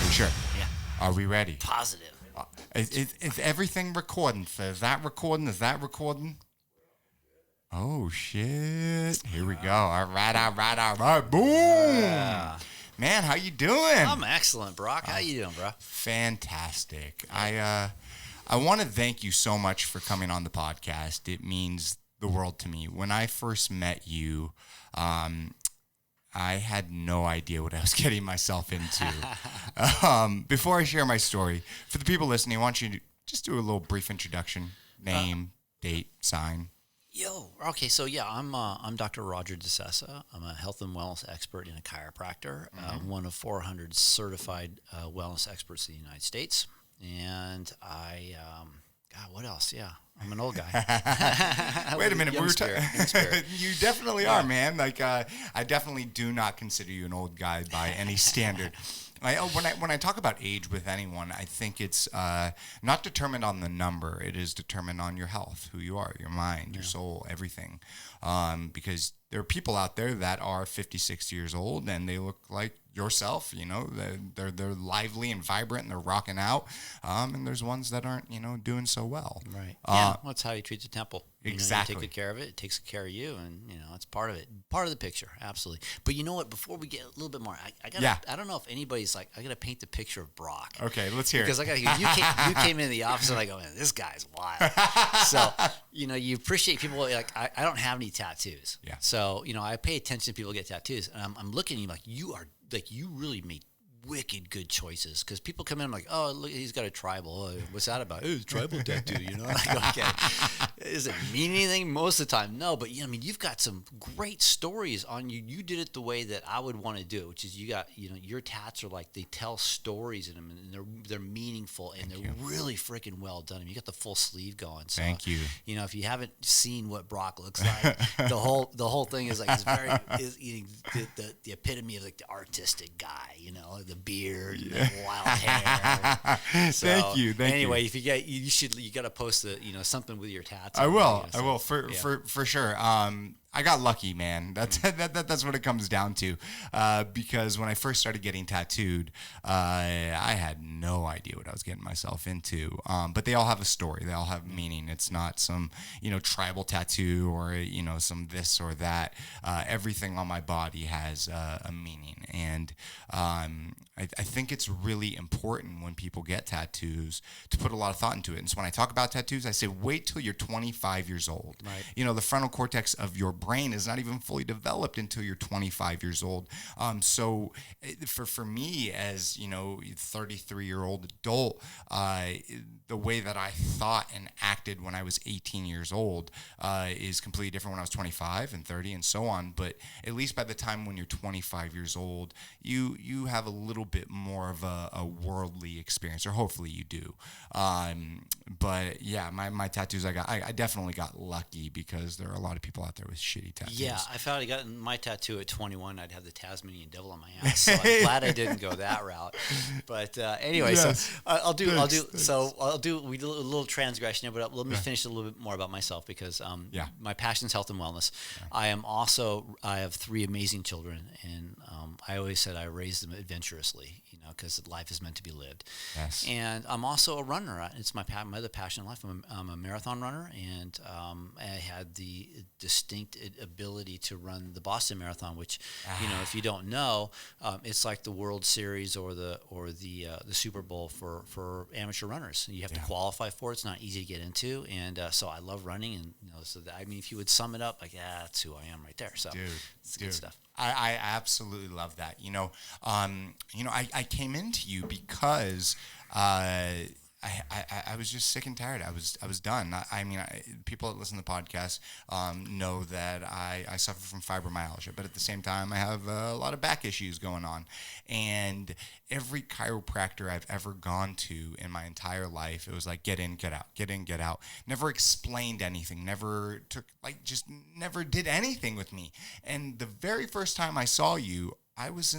we sure? Yeah. Are we ready? Positive. Is everything recording? So is that recording? Is that recording? Oh, shit. Here we go. All right. Boom. Man, how you doing? I'm excellent, Brock. How you doing, bro? Fantastic. I want to thank you so much for coming on the podcast. It means the world to me. When I first met you, I had no idea what I was getting myself into. Before I share my story, for the people listening, I want you to just do a little brief introduction. Name, date, sign. Okay, so yeah, I'm Dr. Roger Sesa. I'm a health and wellness expert and a chiropractor, one of 400 certified wellness experts in the United States. And God, what else? Yeah, I'm an old guy. Wait a minute, you definitely are, man. Like, I definitely do not consider you an old guy by any standard. When I talk about age with anyone, I think it's not determined on the number. It is determined on your health, who you are, your mind, your soul, everything. Because there are people out there that are 50, 60 years old, and they look like yourself. You know, they're lively and vibrant, and they're rocking out. And there's ones that aren't, doing so well. Right. Yeah. That's how you treat the temple. Exactly. You take good care of it. It takes care of you, and it's part of it, part of the picture. Absolutely. But you know what? Before we get a little bit more, I don't know if anybody's like, I gotta paint the picture of Brock. Okay, let's hear because it. Because you came into the office and I go, man, this guy's wild. So you appreciate people like I don't have any tattoos. Yeah. So I pay attention to people who get tattoos, and I'm looking at you like you really made wicked good choices, because people come in, I'm like, oh, look, he's got a tribal. Oh, what's that about? Oh, it's a tribal tattoo. Like, okay, does it mean anything? Most of the time, no. But you've got some great stories on you. You did it the way that I would want to do it, which is you got your tats are like, they tell stories in them, and they're meaningful, and they're really freaking well done. You got the full sleeve going. So, thank you. If you haven't seen what Brock looks like, the whole thing is like, it's very the epitome of like the artistic guy. The beard, and the wild hair. So, thank you. Anyway, if you got to post something with your tats. I will for sure. I got lucky, man. That's what it comes down to. Because when I first started getting tattooed, I had no idea what I was getting myself into. But they all have a story. They all have meaning. It's not some tribal tattoo or some this or that. Everything on my body has a meaning, and I think it's really important when people get tattoos to put a lot of thought into it. And so when I talk about tattoos, I say wait till you're 25 years old. Right. The frontal cortex of your brain is not even fully developed until you're 25 years old. So for me as 33-year-old adult, the way that I thought and acted when I was 18 years old is completely different when I was 25 and 30 and so on. But at least by the time when you're 25 years old, you have a little bit more of a worldly experience, or hopefully you do. But yeah, my tattoos, I definitely got lucky, because there are a lot of people out there with shitty tattoos. Yeah, I found I got my tattoo at 21. I'd have the Tasmanian devil on my ass, so I'm glad I didn't go that route. But anyway, yes. So I'll do. We did a little transgression here, but let me finish a little bit more about myself, because my passion is health and wellness. Yeah. I have 3 amazing children, and I always said I raised them adventurously, because life is meant to be lived. Yes. And I'm also a runner. It's my other passion in life. I'm a marathon runner, and I had the distinct ability to run the Boston Marathon, which if you don't know, it's like the World Series or the Super Bowl for amateur runners. You have to qualify for it. It's not easy to get into, and so I love running. And if you would sum it up, like, that's who I am right there. So it's good stuff. I absolutely love that. I came into you because I was just sick and tired. I was done. People that listen to the podcast know that I suffer from fibromyalgia, but at the same time, I have a lot of back issues going on. And every chiropractor I've ever gone to in my entire life, it was like, get in, get out, get in, get out. Never explained anything, never did anything with me. And the very first time I saw you, I was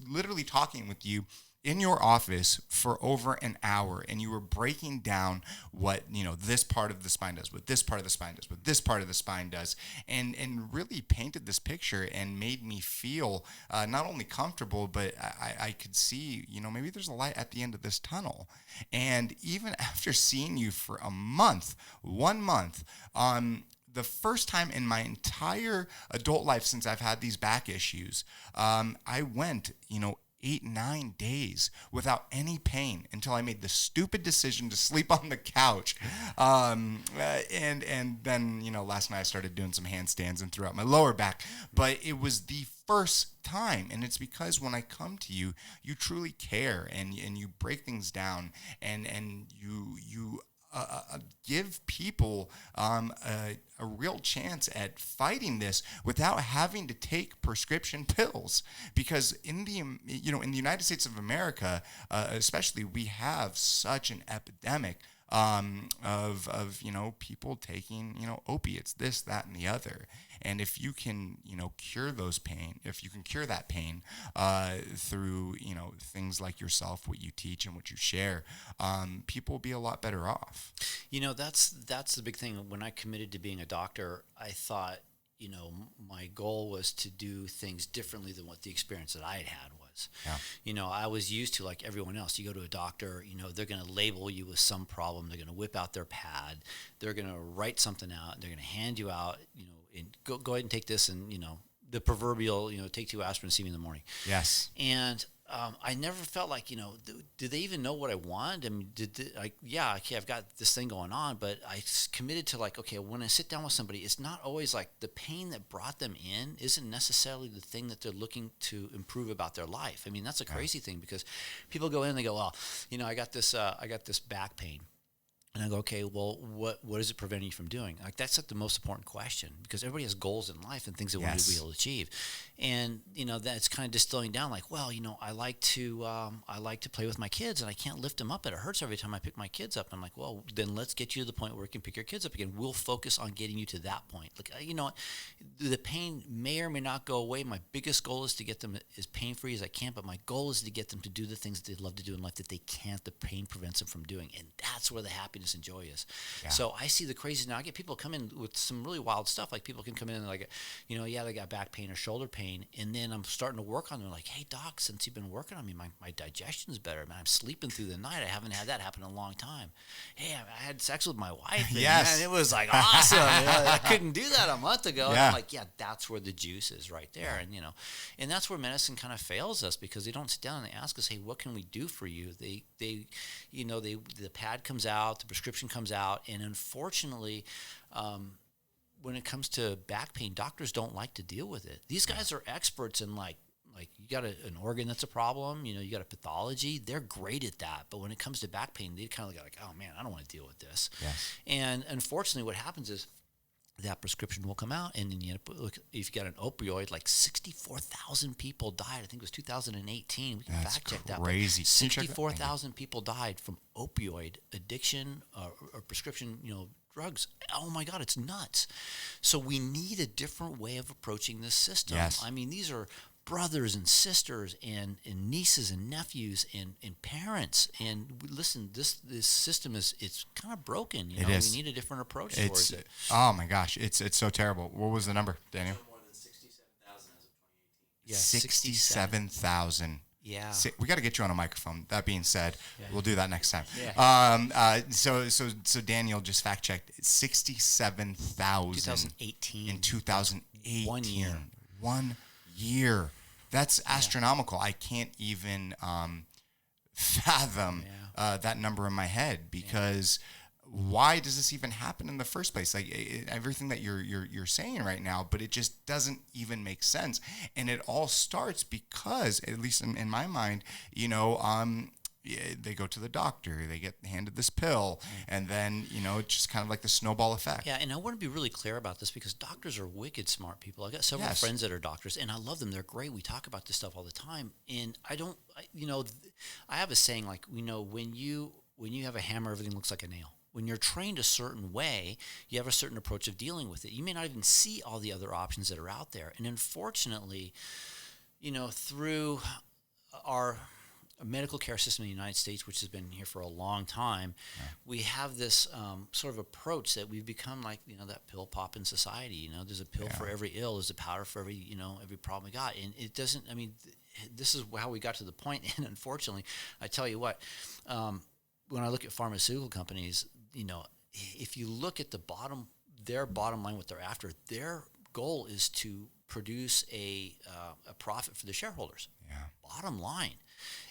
literally talking with you in your office for over an hour, and you were breaking down what, this part of the spine does, what this part of the spine does, what this part of the spine does, and really painted this picture and made me feel not only comfortable, but I could see, maybe there's a light at the end of this tunnel. And even after seeing you for a month, 1 month, the first time in my entire adult life since I've had these back issues, I went, 8-9 days without any pain until I made the stupid decision to sleep on the couch. And then, last night I started doing some handstands and threw out my lower back. But it was the first time, and it's because when I come to you, you truly care, and you break things down, and you give people a real chance at fighting this without having to take prescription pills. Because in the United States of America, especially, we have such an epidemic of people taking opiates, this, that, and the other. And if you can cure that pain through things like yourself, what you teach and what you share, people will be a lot better off. That's the big thing. When I committed to being a doctor, I thought my goal was to do things differently than what the experience that I had was. Yeah. I was used to, like everyone else, you go to a doctor, they're going to label you with some problem. They're going to whip out their pad. They're going to write something out. And they're going to hand you out, and go ahead and take this, and, the proverbial, take 2 aspirin and see me in the morning. Yes. And I never felt like, did they even know what I wanted? I mean, okay, I've got this thing going on, but I committed to, like, okay, when I sit down with somebody, it's not always like the pain that brought them in isn't necessarily the thing that they're looking to improve about their life. I mean, that's a crazy thing, because people go in and they go, well, I got this back pain. And I go, okay, well, what is it preventing you from doing? Like, that's like the most important question, because everybody has goals in life and things they want to be able to achieve. And, that's kind of distilling down, like, well, I like to play with my kids, and I can't lift them up. It hurts every time I pick my kids up. I'm like, well, then let's get you to the point where you can pick your kids up again. We'll focus on getting you to that point. Like, the pain may or may not go away. My biggest goal is to get them as pain-free as I can, but my goal is to get them to do the things that they love to do in life that they can't. The pain prevents them from doing. And that's where the happiness and joy is. Yeah. So I see the crazy. Now I get people come in with some really wild stuff. Like, people can come in and, like, they got back pain or shoulder pain, and then I'm starting to work on them. Like, hey doc, since you've been working on me, my digestion's better, man. I'm sleeping through the night. I haven't had that happen in a long time. Hey, I had sex with my wife. And, yes, man, it was like awesome. I couldn't do that a month ago. Yeah. And I'm like, yeah, that's where the juice is right there. And and that's where medicine kind of fails us, because they don't sit down and they ask us, hey, what can we do for you? The pad comes out, the prescription comes out, and unfortunately, when it comes to back pain, doctors don't like to deal with it. These guys are experts in, like you got an organ that's a problem, you got a pathology. They're great at that. But when it comes to back pain, they kind of go like, oh man, I don't want to deal with this. Yes. And unfortunately, what happens is that prescription will come out, and then look, if you got an opioid, like 64,000 people died. I think it was 2018. We can fact check that. Crazy. 64,000 people died from opioid addiction or prescription, drugs. Oh my God, it's nuts. So we need a different way of approaching this system. Yes. I mean, these are brothers and sisters and nieces and nephews and parents. And listen, this system it's kind of broken. It is. We need a different approach towards it. Oh my gosh, it's so terrible. What was the number, Daniel? More than 67,000 as of 2018. Yeah, 67,000. Yeah. We got to get you on a microphone. That being said, we'll do that next time. Yeah. So Daniel just fact checked 67,000 2018 in 2018. 1 year. 1 year. That's astronomical. I can't even fathom that number in my head, because why does this even happen in the first place? Like, everything that you're saying right now, but it just doesn't even make sense. And it all starts because, at least in my mind, they go to the doctor, they get handed this pill, and then, it's just kind of like the snowball effect. Yeah, and I want to be really clear about this, because doctors are wicked smart people. I got several friends that are doctors, and I love them. They're great. We talk about this stuff all the time. And I have a saying, like, when you have a hammer, everything looks like a nail. When you're trained a certain way, you have a certain approach of dealing with it. You may not even see all the other options that are out there. And unfortunately, through our medical care system in the United States, which has been here for a long time, we have this sort of approach that we've become like, that pill popping society. There's a pill for every ill, there's a powder for every, every problem we got. And it doesn't, this is how we got to the point. And unfortunately, I tell you what, when I look at pharmaceutical companies, if you look at their bottom line, what they're after, their goal is to produce a profit for the shareholders. Yeah. Bottom line.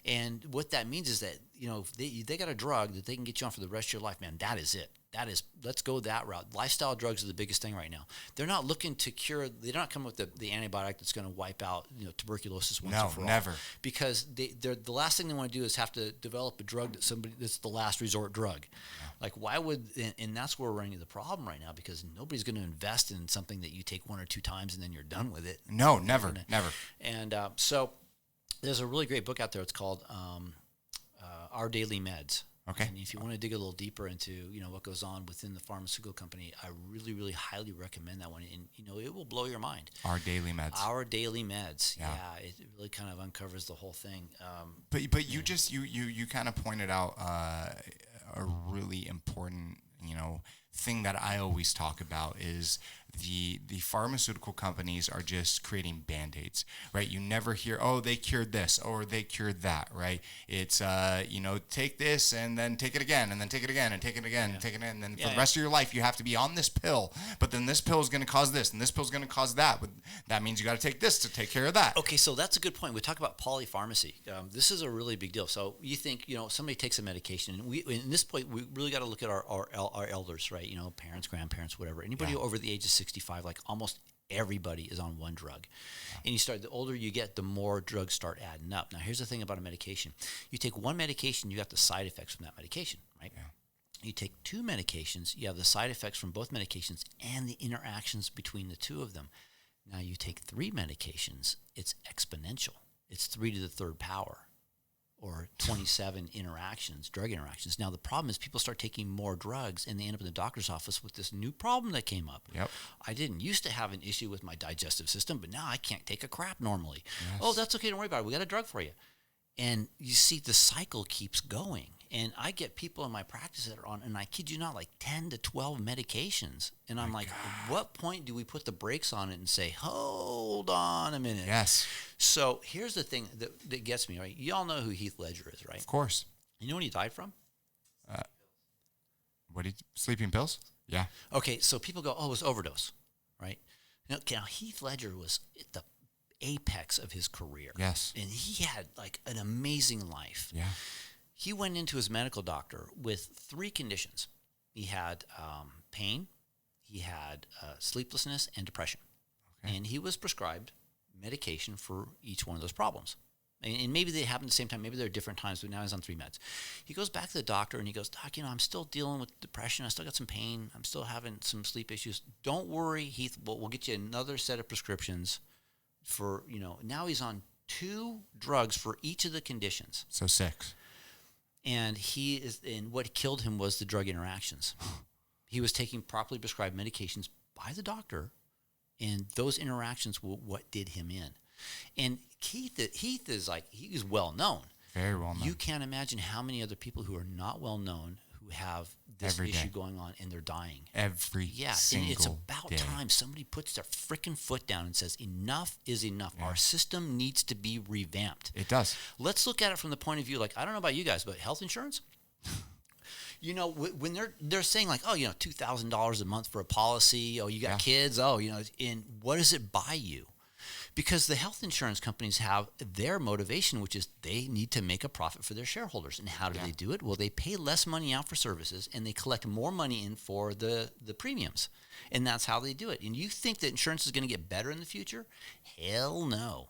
And what that means is that, if they got a drug that they can get you on for the rest of your life, man, that is it. Let's go that route. Lifestyle drugs are the biggest thing right now. They're not looking to cure, they're not coming with the antibiotic that's going to wipe out, tuberculosis once and for all. No, never. Because the last thing they want to do is have to develop a drug that's the last resort drug. Yeah. Like, why would, and that's where we're running into the problem right now, because nobody's going to invest in something that you take 1 or 2 times and then you're done with it. No, never. And so there's a really great book out there. It's called Our Daily Meds. Okay. And if you want to dig a little deeper into, what goes on within the pharmaceutical company, I really, really highly recommend that one. And, it will blow your mind. Our Daily Meds. Our Daily Meds. Yeah. It really kind of uncovers the whole thing. But you just, you kind of pointed out a really important, thing that I always talk about is the pharmaceutical companies are just creating Band-Aids, right? You never hear, oh, they cured this or they cured that, right? It's, take this and then take it again and then take it again and take it again and take it again. And then for the rest of your life, you have to be on this pill, but then this pill is going to cause this and this pill is going to cause that. But that means you got to take this to take care of that. Okay, so that's a good point. We talk about polypharmacy. This is a really big deal. So you think, somebody takes a medication, and in this point, we really got to look at our elders, right? Parents, grandparents, whatever. Anybody over the age of 65, like almost everybody is on one drug. And the older you get, the more drugs start adding up. Now, here's the thing about a medication. You take one medication, you got the side effects from that medication, right? Yeah. You take 2 medications, you have the side effects from both medications and the interactions between the 2 of them. Now, you take 3 medications, it's exponential. It's 3 to the 3rd power, or 27 drug interactions. Now, the problem is people start taking more drugs and they end up in the doctor's office with this new problem that came up. Yep. I didn't used to have an issue with my digestive system, but now I can't take a crap normally. Yes. Oh, that's okay. Don't worry about it. We got a drug for you. And you see the cycle keeps going. And I get people in my practice that are on, and I kid you not, like 10 to 12 medications. And I'm like, at what point do we put the brakes on it and say, hold on a minute? Yes. So here's the thing that gets me, right? You all know who Heath Ledger is, right? Of course. You know what he died from? Sleeping pills? Yeah. Okay, so people go, oh, it was overdose, right? Now Heath Ledger was at the apex of his career. Yes. And he had like an amazing life. Yeah. He went into his medical doctor with 3 conditions. He had pain, he had sleeplessness, and depression. Okay. And he was prescribed medication for each one of those problems. And maybe they happen at the same time. Maybe they're different times, but now he's on 3 meds. He goes back to the doctor and he goes, Doc, I'm still dealing with depression. I still got some pain. I'm still having some sleep issues. Don't worry, Heath. We'll get you another set of prescriptions for, now he's on 2 drugs for each of the conditions. So 6. And what killed him was the drug interactions. He was taking properly prescribed medications by the doctor, and those interactions were what did him in. And Heath is like, he's well known. Very well known. You can't imagine how many other people who are not well known who have this issue going on and they're dying. Every single and it's about day. time somebody puts their freaking foot down and says, enough is enough. Yeah. Our system needs to be revamped. It does. Let's look at it from the point of view, like, I don't know about you guys, but health insurance, when they're saying like, oh, $2,000 a month for a policy, oh, you got kids, oh, and what does it buy you? Because the health insurance companies have their motivation, which is they need to make a profit for their shareholders. And how do they do it? Well, they pay less money out for services, and they collect more money in for the premiums. And that's how they do it. And you think that insurance is going to get better in the future? Hell no.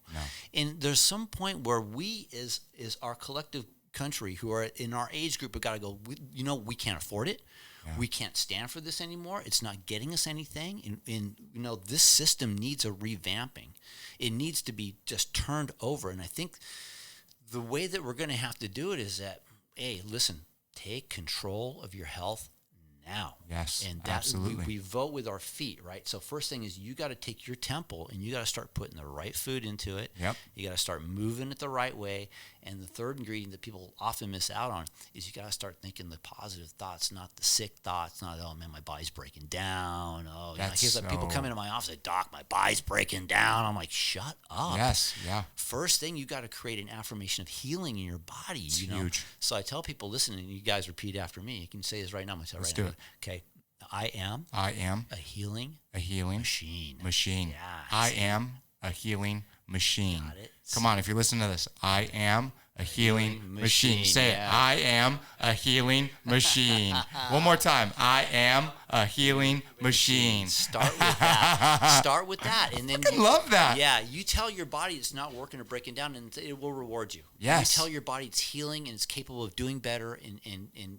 And there's some point where we, as our collective country who are in our age group, have got to go, we can't afford it. Yeah. We can't stand for this anymore. It's not getting us anything. And this system needs a revamping. It needs to be just turned over. And I think the way that we're going to have to do it is that, hey, listen, take control of your health now. Yes, And that absolutely. we vote with our feet, right? So first thing is you got to take your temple and you got to start putting the right food into it. Yep. You got to start moving it the right way. And the third ingredient that people often miss out on is you got to start thinking the positive thoughts, not the sick thoughts, not, oh man, my body's breaking down. Oh, here's like people come into my office like, doc, my body's breaking down. I'm like, shut up. Yes, yeah. First thing, you got to create an affirmation of healing in your body. It's you know? huge. So I tell people, listen, and you guys repeat after me. You can say this right now. I'm going to tell Let's right do now. it. Okay. I am a healing machine. Machine. Yes. I am a healing machine. Got it. Come on, if you're listening to this, I am a healing machine. Say yeah. it. I am a healing machine. One more time. I am a healing machine. Start with that. Start with that. And then I love that. Yeah, you tell your body it's not working or breaking down, and it will reward you. Yes. You tell your body it's healing and it's capable of doing better and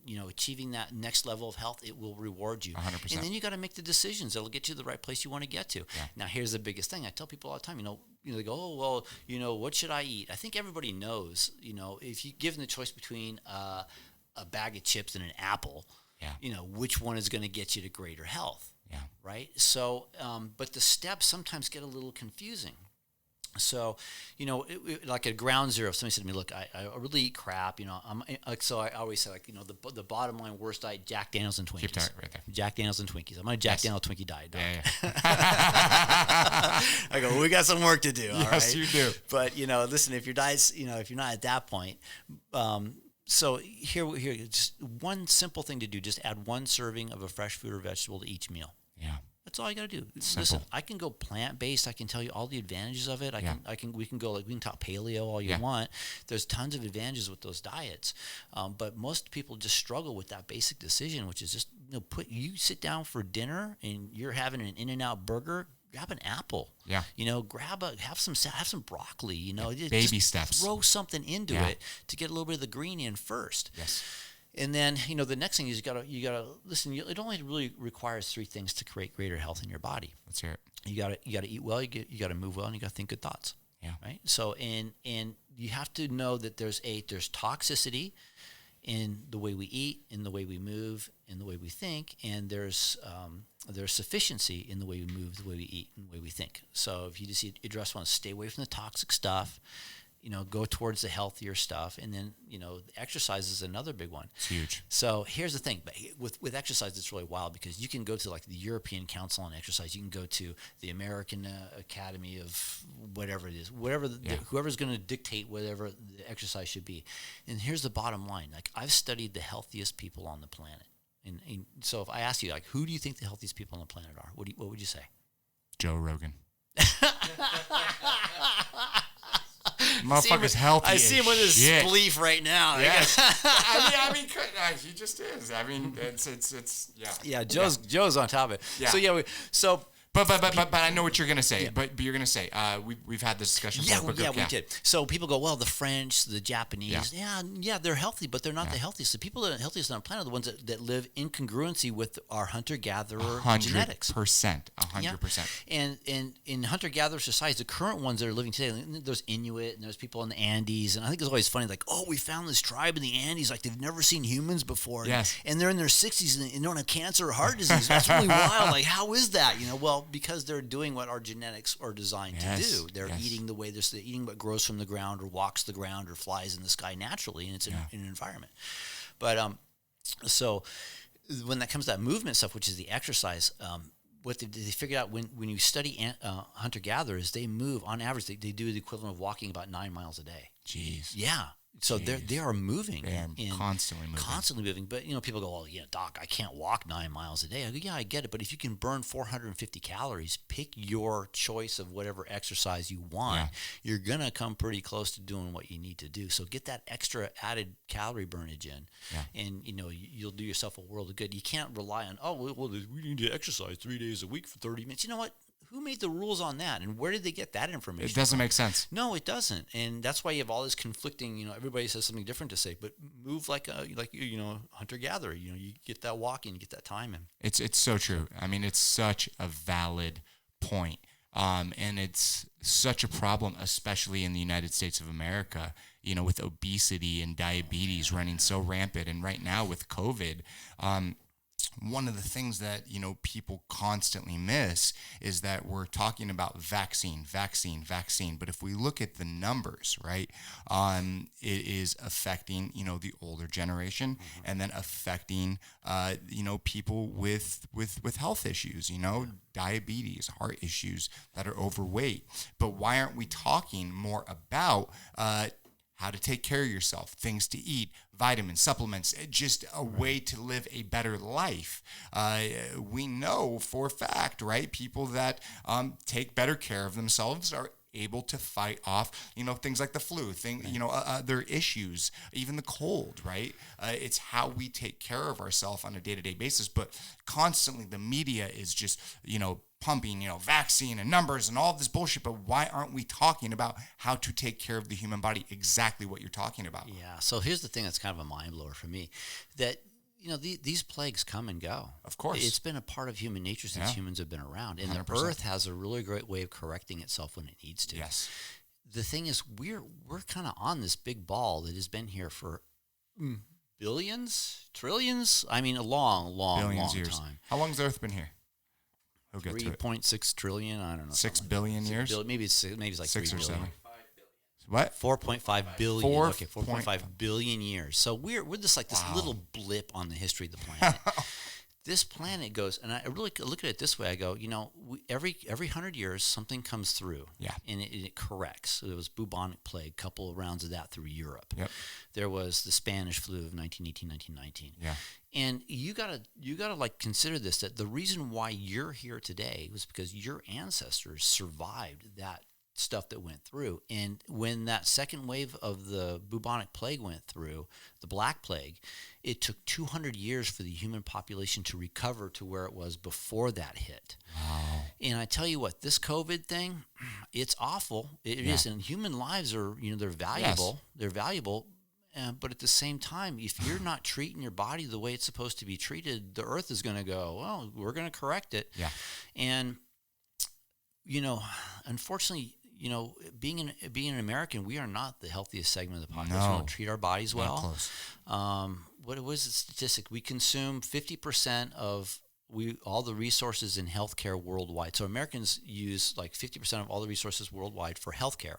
you know, achieving that next level of health, it will reward you. 100%. And then you got to make the decisions that'll get you to the right place you want to get to. Yeah. Now, here's the biggest thing. I tell people all the time, you know, they go, oh, well, you know, what should I eat? I think everybody knows, you know, if you give them the choice between a bag of chips and an apple, Yeah. you know, which one is going to get you to greater health? Yeah. Right? So, but the steps sometimes get a little confusing. So, you know, like at ground zero, if somebody said to me, look, I really eat crap, you know, so I always say, like, you know, the bottom line worst diet, Jack Daniels and Twinkies. Keep that right there. Jack Daniels and Twinkies. I'm on a Jack Daniels Twinkie diet, dog. Yeah. I go, we got some work to do. All Yes, right? you do. But, you know, listen, if your diet's, you know, if you're not at that point, so here, just one simple thing to do, just add one serving of a fresh fruit or vegetable to each meal. Yeah. That's all you got to do. Simple. Listen, I can go plant-based. I can tell you all the advantages of it. We can talk paleo all you want. There's tons of advantages with those diets. But most people just struggle with that basic decision, which is just, you know, you sit down for dinner and you're having an In-N-Out burger, grab an apple. Yeah. You know, have some broccoli, you know, Baby just steps. Throw something into Yeah. it to get a little bit of the green in first. Yes. And then, you know, the next thing is you gotta listen. It only really requires three things to create greater health in your body. Let's hear it. You gotta eat well. You gotta move well, and you gotta think good thoughts. Yeah. Right. So, and you have to know that there's toxicity in the way we eat, in the way we move, in the way we think, and there's sufficiency in the way we move, the way we eat, and the way we think. So, if you just want to stay away from the toxic stuff, you know, go towards the healthier stuff. And then, you know, exercise is another big one. It's huge. So here's the thing, but with exercise, it's really wild because you can go to like the European Council on Exercise. You can go to the American Academy of whatever it is, whoever's going to dictate whatever the exercise should be. And here's the bottom line. Like, I've studied the healthiest people on the planet. And so if I ask you, like, who do you think the healthiest people on the planet are? What would you say? Joe Rogan. Motherfucker's healthy. I see him with his spleef right now. Yes. I mean, he just is. I mean, it's yeah. Yeah, Joe's on top of it. Yeah. So But I know what you're gonna say. Yeah. But you're gonna say we've had this discussion. We did. So people go, well, the French, the Japanese, they're healthy, but they're not the healthiest. The people that are healthiest on the planet are the ones that live in congruency with our hunter-gatherer genetics. 100%. And in hunter-gatherer societies, the current ones that are living today, there's Inuit and there's people in the Andes, and I think it's always funny, like, oh, we found this tribe in the Andes, like they've never seen humans before. Yes. And they're in their 60s and they don't have cancer or heart disease. That's really wild. Like, how is that? You know, well, because they're doing what our genetics are designed to do. They're eating the way they're eating what grows from the ground or walks the ground or flies in the sky naturally, and it's in an environment. But so when that comes to that movement stuff, which is the exercise, what they figured out when you study hunter-gatherers, they move, on average, they do the equivalent of walking about 9 miles a day. Jeez. Yeah. So they are moving. They are constantly moving. Constantly moving. But, you know, people go, well, yeah, doc, I can't walk 9 miles a day. I go, yeah, I get it. But if you can burn 450 calories, pick your choice of whatever exercise you want, you're going to come pretty close to doing what you need to do. So get that extra added calorie burnage in. Yeah. And, you know, you'll do yourself a world of good. You can't rely on, we need to exercise 3 days a week for 30 minutes. You know what? Who made the rules on that, and where did they get that information? It doesn't make sense. No, it doesn't, and that's why you have all this conflicting. You know, everybody says something different to say, but move like hunter gatherer. You know, you get that walk in, you get that time in. It's so true. I mean, it's such a valid point, and it's such a problem, especially in the United States of America. You know, with obesity and diabetes running so rampant, and right now with COVID. one of the things that, people constantly miss is that we're talking about vaccine. But if we look at the numbers, right, it is affecting, the older generation, and then affecting, people with health issues, diabetes, heart issues, that are overweight. But why aren't we talking more about how to take care of yourself, things to eat, vitamins, supplements, just a way to live a better life? We know for a fact, right, people that take better care of themselves are able to fight off, things like the flu, other issues, even the cold, right? It's how we take care of ourselves on a day-to-day basis. But constantly the media is just, pumping, vaccine and numbers and all this bullshit. But why aren't we talking about how to take care of the human body? Exactly what you're talking about. Yeah. So here's the thing that's kind of a mind blower for me, that these plagues come and go. Of course. It's been a part of human nature since humans have been around. And 100%. the earth has a really great way of correcting itself when it needs to. Yes. The thing is, we're kind of on this big ball that has been here for billions, trillions. I mean, a long years. time. How long has the earth been here? We'll get to it. 3.6 trillion. I don't know. 6 billion years? Maybe it's like 6 3 or billion. 7. What? 4.5 billion. 4. Okay, 4.5 billion years. So we're just like this little blip on the history of the planet. This planet goes, and I really look at it this way. I go, every 100 years something comes through, and it corrects. So there was bubonic plague, couple of rounds of that through Europe. Yep. There was the Spanish flu of 1918, 1919. Yeah. And you gotta like consider this, that the reason why you're here today was because your ancestors survived that stuff that went through. And when that second wave of the bubonic plague went through, the Black Plague, it took 200 years for the human population to recover to where it was before that hit. Wow. And I tell you what, this COVID thing, it's awful. It is, and human lives are, they're valuable. Yes. They're valuable. But at the same time, if you're not treating your body the way it's supposed to be treated, the earth is going to go, well, we're going to correct it. Yeah. And, unfortunately, being an American, we are not the healthiest segment of the population. No. We don't treat our bodies well. Not close. What was the statistic? We consume 50% of all the resources in healthcare worldwide. So Americans use like 50% of all the resources worldwide for healthcare.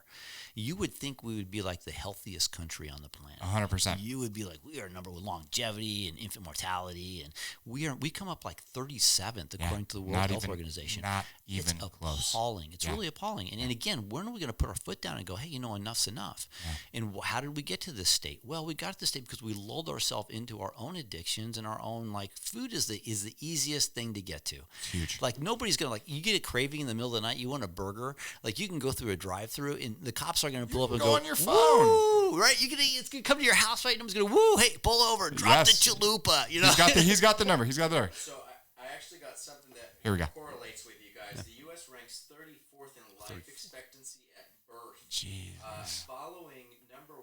You would think we would be like the healthiest country on the planet. 100%. You would be like, we are number one longevity and infant mortality, and we come up like 37th according to the World Health Organization. Not even it's close. Appalling. It's really appalling. And again, when are we going to put our foot down and go, hey, enough's enough? Yeah. And how did we get to this state? Well, we got to this state because we lulled ourselves into our own addictions and our own, like, food is the easiest thing to get to. It's huge. Like, nobody's going to, like, you get a craving in the middle of the night, you want a burger, like, you can go through a drive-through and the cops are going to pull up and go on your phone. Woo! Right? It's going to come to your house, right? And I'm going to, woo, hey, pull over, drop the chalupa. He's got the number. So I actually got something that Here we go. correlates with you guys. The U.S. ranks 34th in life expectancy at birth. Jesus. Following number 1,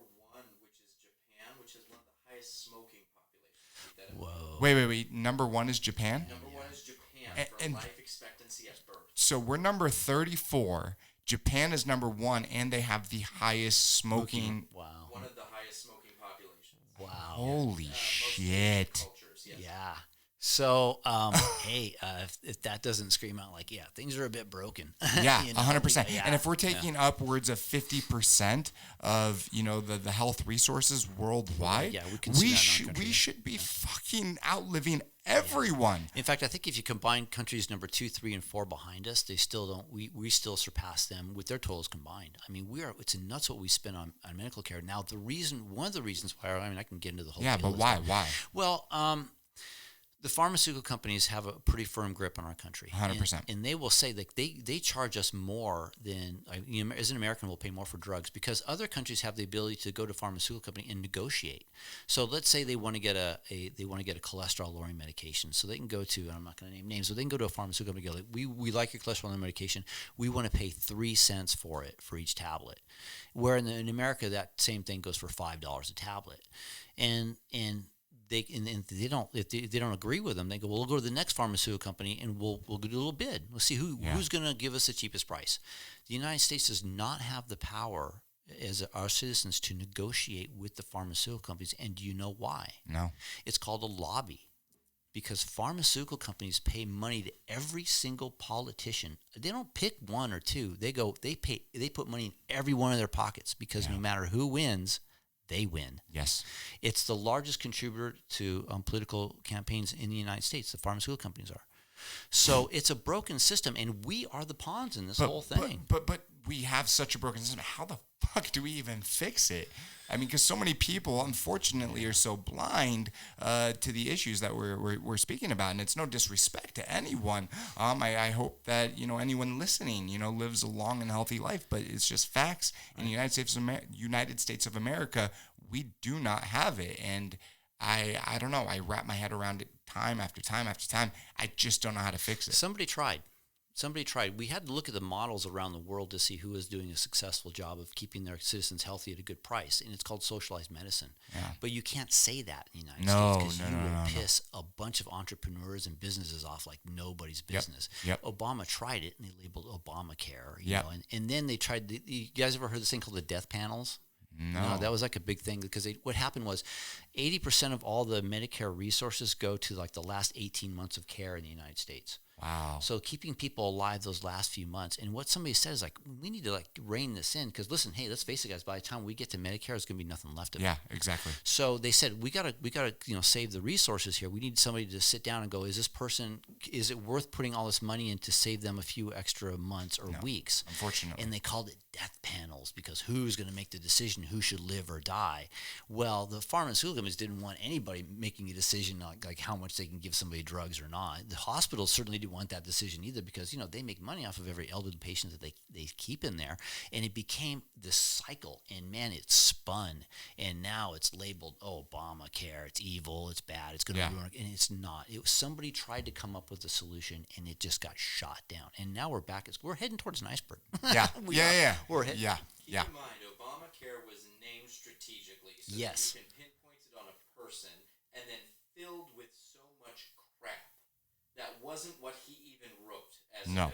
which is Japan, which is one of the highest smoking populations. Whoa. Wait. Number 1 is Japan? Number 1 is Japan for life expectancy at birth. So we're number 34. Japan is number 1, and they have the highest smoking. Wow. One of the highest smoking populations. Wow. Holy shit. Cultures, yes. Yeah. So, hey, if that doesn't scream out like, things are a bit broken. Yeah, 100%. And if we're taking upwards of 50% of, the health resources worldwide, we should be fucking outliving everyone. In fact, I think if you combine countries number 2, 3, and 4 behind us, they still don't. We still surpass them with their totals combined. I mean, it's nuts what we spend on medical care. Now, one of the reasons why, I can get into the whole. Yeah, but why? Well, the pharmaceutical companies have a pretty firm grip on our country. 100%. And they will say that they charge us more than, as an American, we'll pay more for drugs because other countries have the ability to go to a pharmaceutical company and negotiate. So let's say they want to get a cholesterol lowering medication. So they can go to, and I'm not going to name names, but they can go to a pharmaceutical company and go, we like your cholesterol lowering medication. We want to pay 3 cents for it for each tablet. Where in America, that same thing goes for $5 a tablet. And they don't agree with them, they go, well, we'll go to the next pharmaceutical company and we'll do a little bid. We'll see who's going to give us the cheapest price. The United States does not have the power as our citizens to negotiate with the pharmaceutical companies. And do you know why? No. It's called a lobby. because pharmaceutical companies pay money to every single politician. They don't pick one or two. They put money in every one of their pockets, because no matter who wins, they win. Yes. It's the largest contributor to political campaigns in the United States. The pharmaceutical companies are. So it's a broken system, and we are the pawns in this whole thing. But we have such a broken system. How the fuck do we even fix it? I mean, because so many people, unfortunately, are so blind to the issues that we're speaking about, and it's no disrespect to anyone. I hope that anyone listening, lives a long and healthy life, but it's just facts. In the United States of America, we do not have it, and I don't know. I wrap my head around it time after time after time. I just don't know how to fix it. Somebody tried. We had to look at the models around the world to see who was doing a successful job of keeping their citizens healthy at a good price, and it's called socialized medicine. Yeah. But you can't say that in the United States, because you will piss a bunch of entrepreneurs and businesses off like nobody's business. Yep. Obama tried it, and they labeled Obamacare. Yep. And then they tried. You guys ever heard this thing called the death panels? No, that was like a big thing, because what happened was 80% of all the Medicare resources go to like the last 18 months of care in the United States. Wow. So keeping people alive those last few months. And what somebody said is like, we need to like rein this in, because listen, hey, let's face it, guys, by the time we get to Medicare, there's going to be nothing left of it. Yeah, exactly. So they said, we gotta save the resources here. We need somebody to sit down and go, is it worth putting all this money in to save them a few extra months or weeks? Unfortunately. And they called it death panels, because who's going to make the decision who should live or die? Well, the pharmaceutical companies didn't want anybody making a decision like how much they can give somebody drugs or not. The hospitals certainly didn't want that decision either, because they make money off of every elderly patient that they keep in there. And it became this cycle, and man, it spun, and now it's labeled, Obamacare, it's evil, it's bad, it's going to ruin it. And it's not. It was somebody tried to come up with a solution, and it just got shot down. And now we're back. We're heading towards an iceberg. Yeah. We're heading. Yeah. Keep in mind, Obamacare was named strategically so that you can pinpoint it on a person, and then filled with so much crap that wasn't what he even wrote as a bill.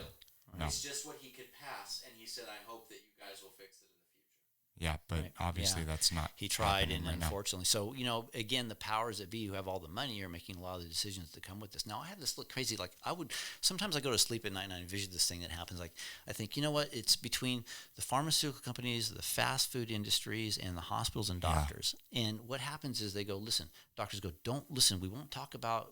No. It's just what he could pass, and he said, I hope that you guys will fix it in the future. Yeah, but obviously that's not. He tried, and right unfortunately. So, again, the powers that be who have all the money are making a lot of the decisions that come with this. Now, I have this look crazy. Like, sometimes I go to sleep at night and I envision this thing that happens. Like, I think, you know what? It's between the pharmaceutical companies, the fast food industries, and the hospitals and doctors. Yeah. And what happens is they go, listen, doctors go, don't listen. We won't talk about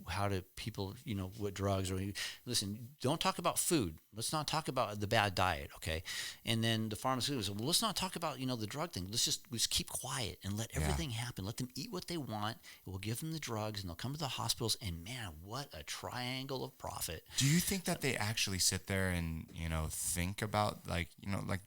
how do people, what drugs, or listen, don't talk about food. Let's not talk about the bad diet, okay? And then the pharmaceuticals, well, let's not talk about, the drug thing. Let's just keep quiet and let everything happen. Let them eat what they want. We'll give them the drugs, and they'll come to the hospitals, and man, what a triangle of profit. Do you think that they actually sit there and, think about, like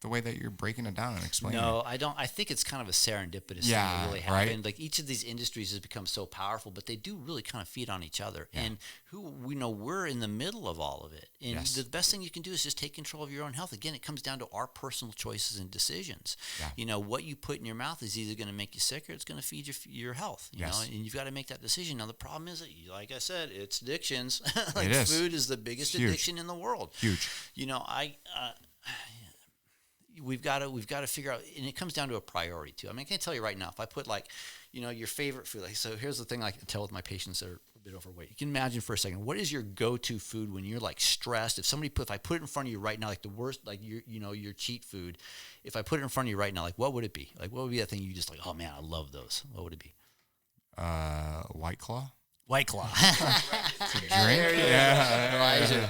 the way that you're breaking it down and explaining No, it? I don't. I think it's kind of a serendipitous thing that really happened. Right? Like, each of these industries has become so powerful, but they do really kind of feed on each other. Yeah. And we're in the middle of all of it. And the best thing you can do is just take control of your own health. Again, it comes down to our personal choices and decisions. Yeah. What you put in your mouth is either going to make you sick or it's going to feed your health. You know, and you've got to make that decision. Now, the problem is that, like I said, it's addictions. Like, it is. Food is the biggest addiction in the world. Huge. We've got to figure out, and it comes down to a priority too. I mean, I can tell you right now, if I put your favorite food, so here's the thing I can tell with my patients that are a bit overweight. You can imagine for a second, what is your go-to food when you're like stressed? If I put it in front of you right now, like the worst, like your cheat food, if I put it in front of you right now, like what would it be? Like what would be that thing you just like, oh man, I love those. What would it be? White Claw. White Claw. To drink? Yeah.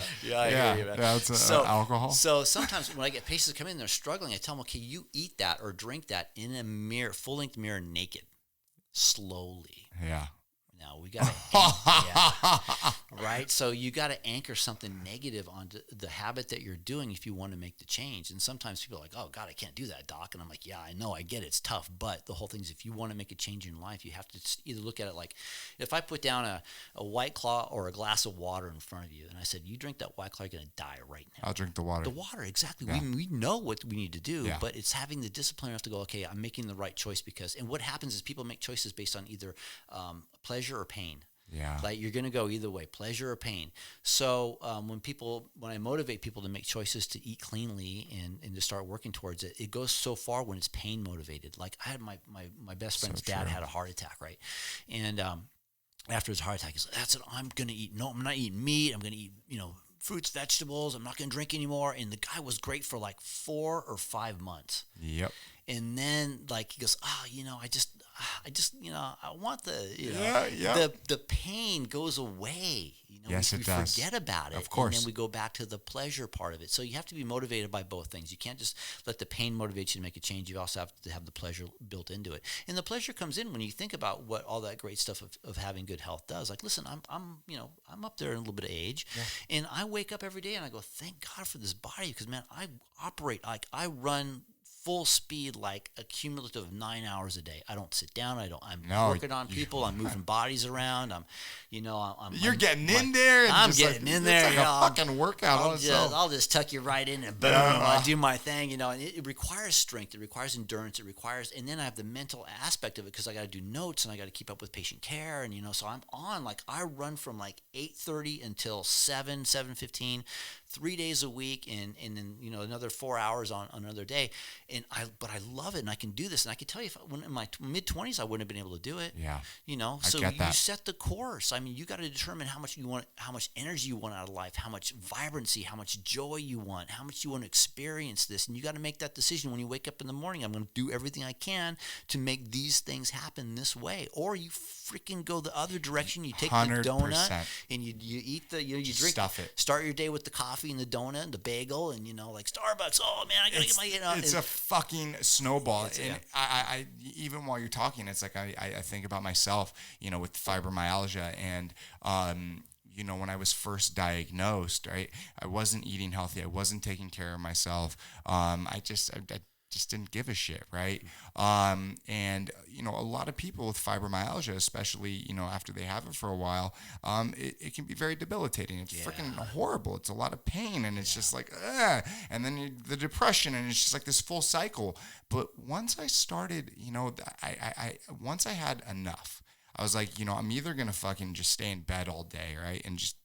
That's alcohol. So sometimes when I get patients come in, they're struggling, I tell them, okay, you eat that or drink that in a mirror, full-length mirror, naked, slowly. Yeah. Now we got to, right? So you got to anchor something negative onto the habit that you're doing if you want to make the change. And sometimes people are like, "Oh God, I can't do that, doc." And I'm like, "Yeah, I know, I get it. It's tough, but the whole thing is, if you want to make a change in life, you have to either look at it like, if I put down a White Claw or a glass of water in front of you, and I said, "You drink that White Claw, you're gonna die right now." I'll drink the water. The water, exactly. Yeah. We know what we need to do, but it's having the discipline enough to go, okay, I'm making the right choice and what happens is people make choices based on either pleasure or pain. Yeah. Like you're going to go either way, pleasure or pain. So when I motivate people to make choices to eat cleanly and to start working towards it, it goes so far when it's pain motivated. Like I had my best friend's dad had a heart attack, right? And after his heart attack, he's like, that's it. I'm going to eat. No, I'm not eating meat. I'm going to eat, fruits, vegetables. I'm not going to drink anymore. And the guy was great for like 4 or 5 months. Yep. And then like he goes, I just, I want the pain goes away. Yes, we it does. forget about it. Of course. And then we go back to the pleasure part of it. So you have to be motivated by both things. You can't just let the pain motivate you to make a change. You also have to have the pleasure built into it. And the pleasure comes in when you think about what all that great stuff of having good health does. Like, listen, I'm up there in a little bit of age, and I wake up every day and I go, thank God for this body, because man, I operate like I run full speed, like a cumulative of 9 hours a day. I don't sit down. I'm working on people. I'm moving bodies around. You're getting in there. I'm getting in there. It's like a fucking workout. I'll just tuck you right in and boom, I do my thing. And it requires strength. It requires endurance. And then I have the mental aspect of it, because I got to do notes and I got to keep up with patient care. And so I'm on, like, I run from like 8:30 until 7:15, 3 days a week, and then another 4 hours on another day. But I love it, and I can do this. And I can tell you, when in my mid-20s, I wouldn't have been able to do it. Yeah. So get that. You set the course. I mean, you got to determine how much you want, how much energy you want out of life, how much vibrancy, how much joy you want, how much you want to experience this. And you got to make that decision when you wake up in the morning. I'm going to do everything I can to make these things happen this way. Or you freaking go the other direction. You take 100%. the donut and you eat the, you drink, stuff it. Start your day with the coffee and the donut and the bagel and, like Starbucks. Oh man, I got to get my, It's a fucking snowball. And I even while you're talking, it's like I think about myself, with fibromyalgia, and when I was first diagnosed, right, I wasn't eating healthy, I wasn't taking care of myself. I just didn't give a shit, right? And a lot of people with fibromyalgia, especially after they have it for a while, it can be very debilitating. It's freaking horrible. It's a lot of pain, and it's just like, and then the depression, and it's just like this full cycle. But once I started, once I had enough, I was like, I'm either going to fucking just stay in bed all day, right? And just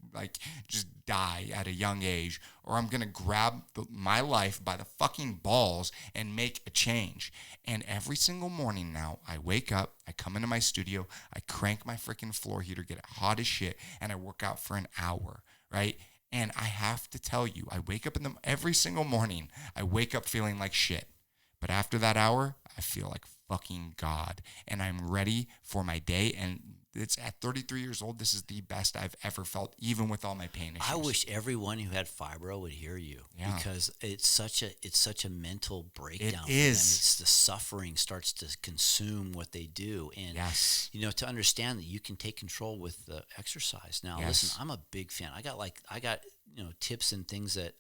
die at a young age, or I'm going to grab my life by the fucking balls and make a change. And every single morning now, I wake up, I come into my studio, I crank my freaking floor heater, get it hot as shit, and I work out for an hour, right? And I have to tell you, I wake up every single morning, I wake up feeling like shit. But after that hour, I feel like fucking God, and I'm ready for my day. And it's at 33 years old, this is the best I've ever felt, even with all my pain issues. I wish everyone who had fibro would hear you, because it's such a mental breakdown. It is. It's the suffering starts to consume what they do, and to understand that you can take control with the exercise. Now, listen, I'm a big fan. I got tips and things that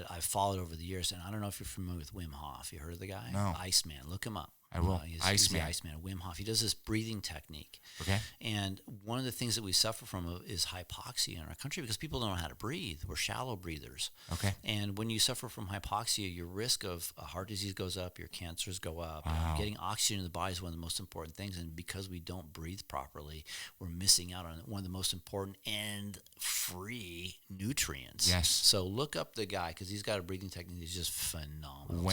I've followed over the years, and I don't know if you're familiar with Wim Hof. You heard of the guy? No. Iceman. Look him up. I will. He's the Iceman, Wim Hof. He does this breathing technique. Okay. And one of the things that we suffer from is hypoxia in our country, because people don't know how to breathe. We're shallow breathers. Okay. And when you suffer from hypoxia, your risk of heart disease goes up, your cancers go up. Wow. And getting oxygen in the body is one of the most important things. And because we don't breathe properly, we're missing out on one of the most important and free nutrients. Yes. So look up the guy, because he's got a breathing technique that's just phenomenal.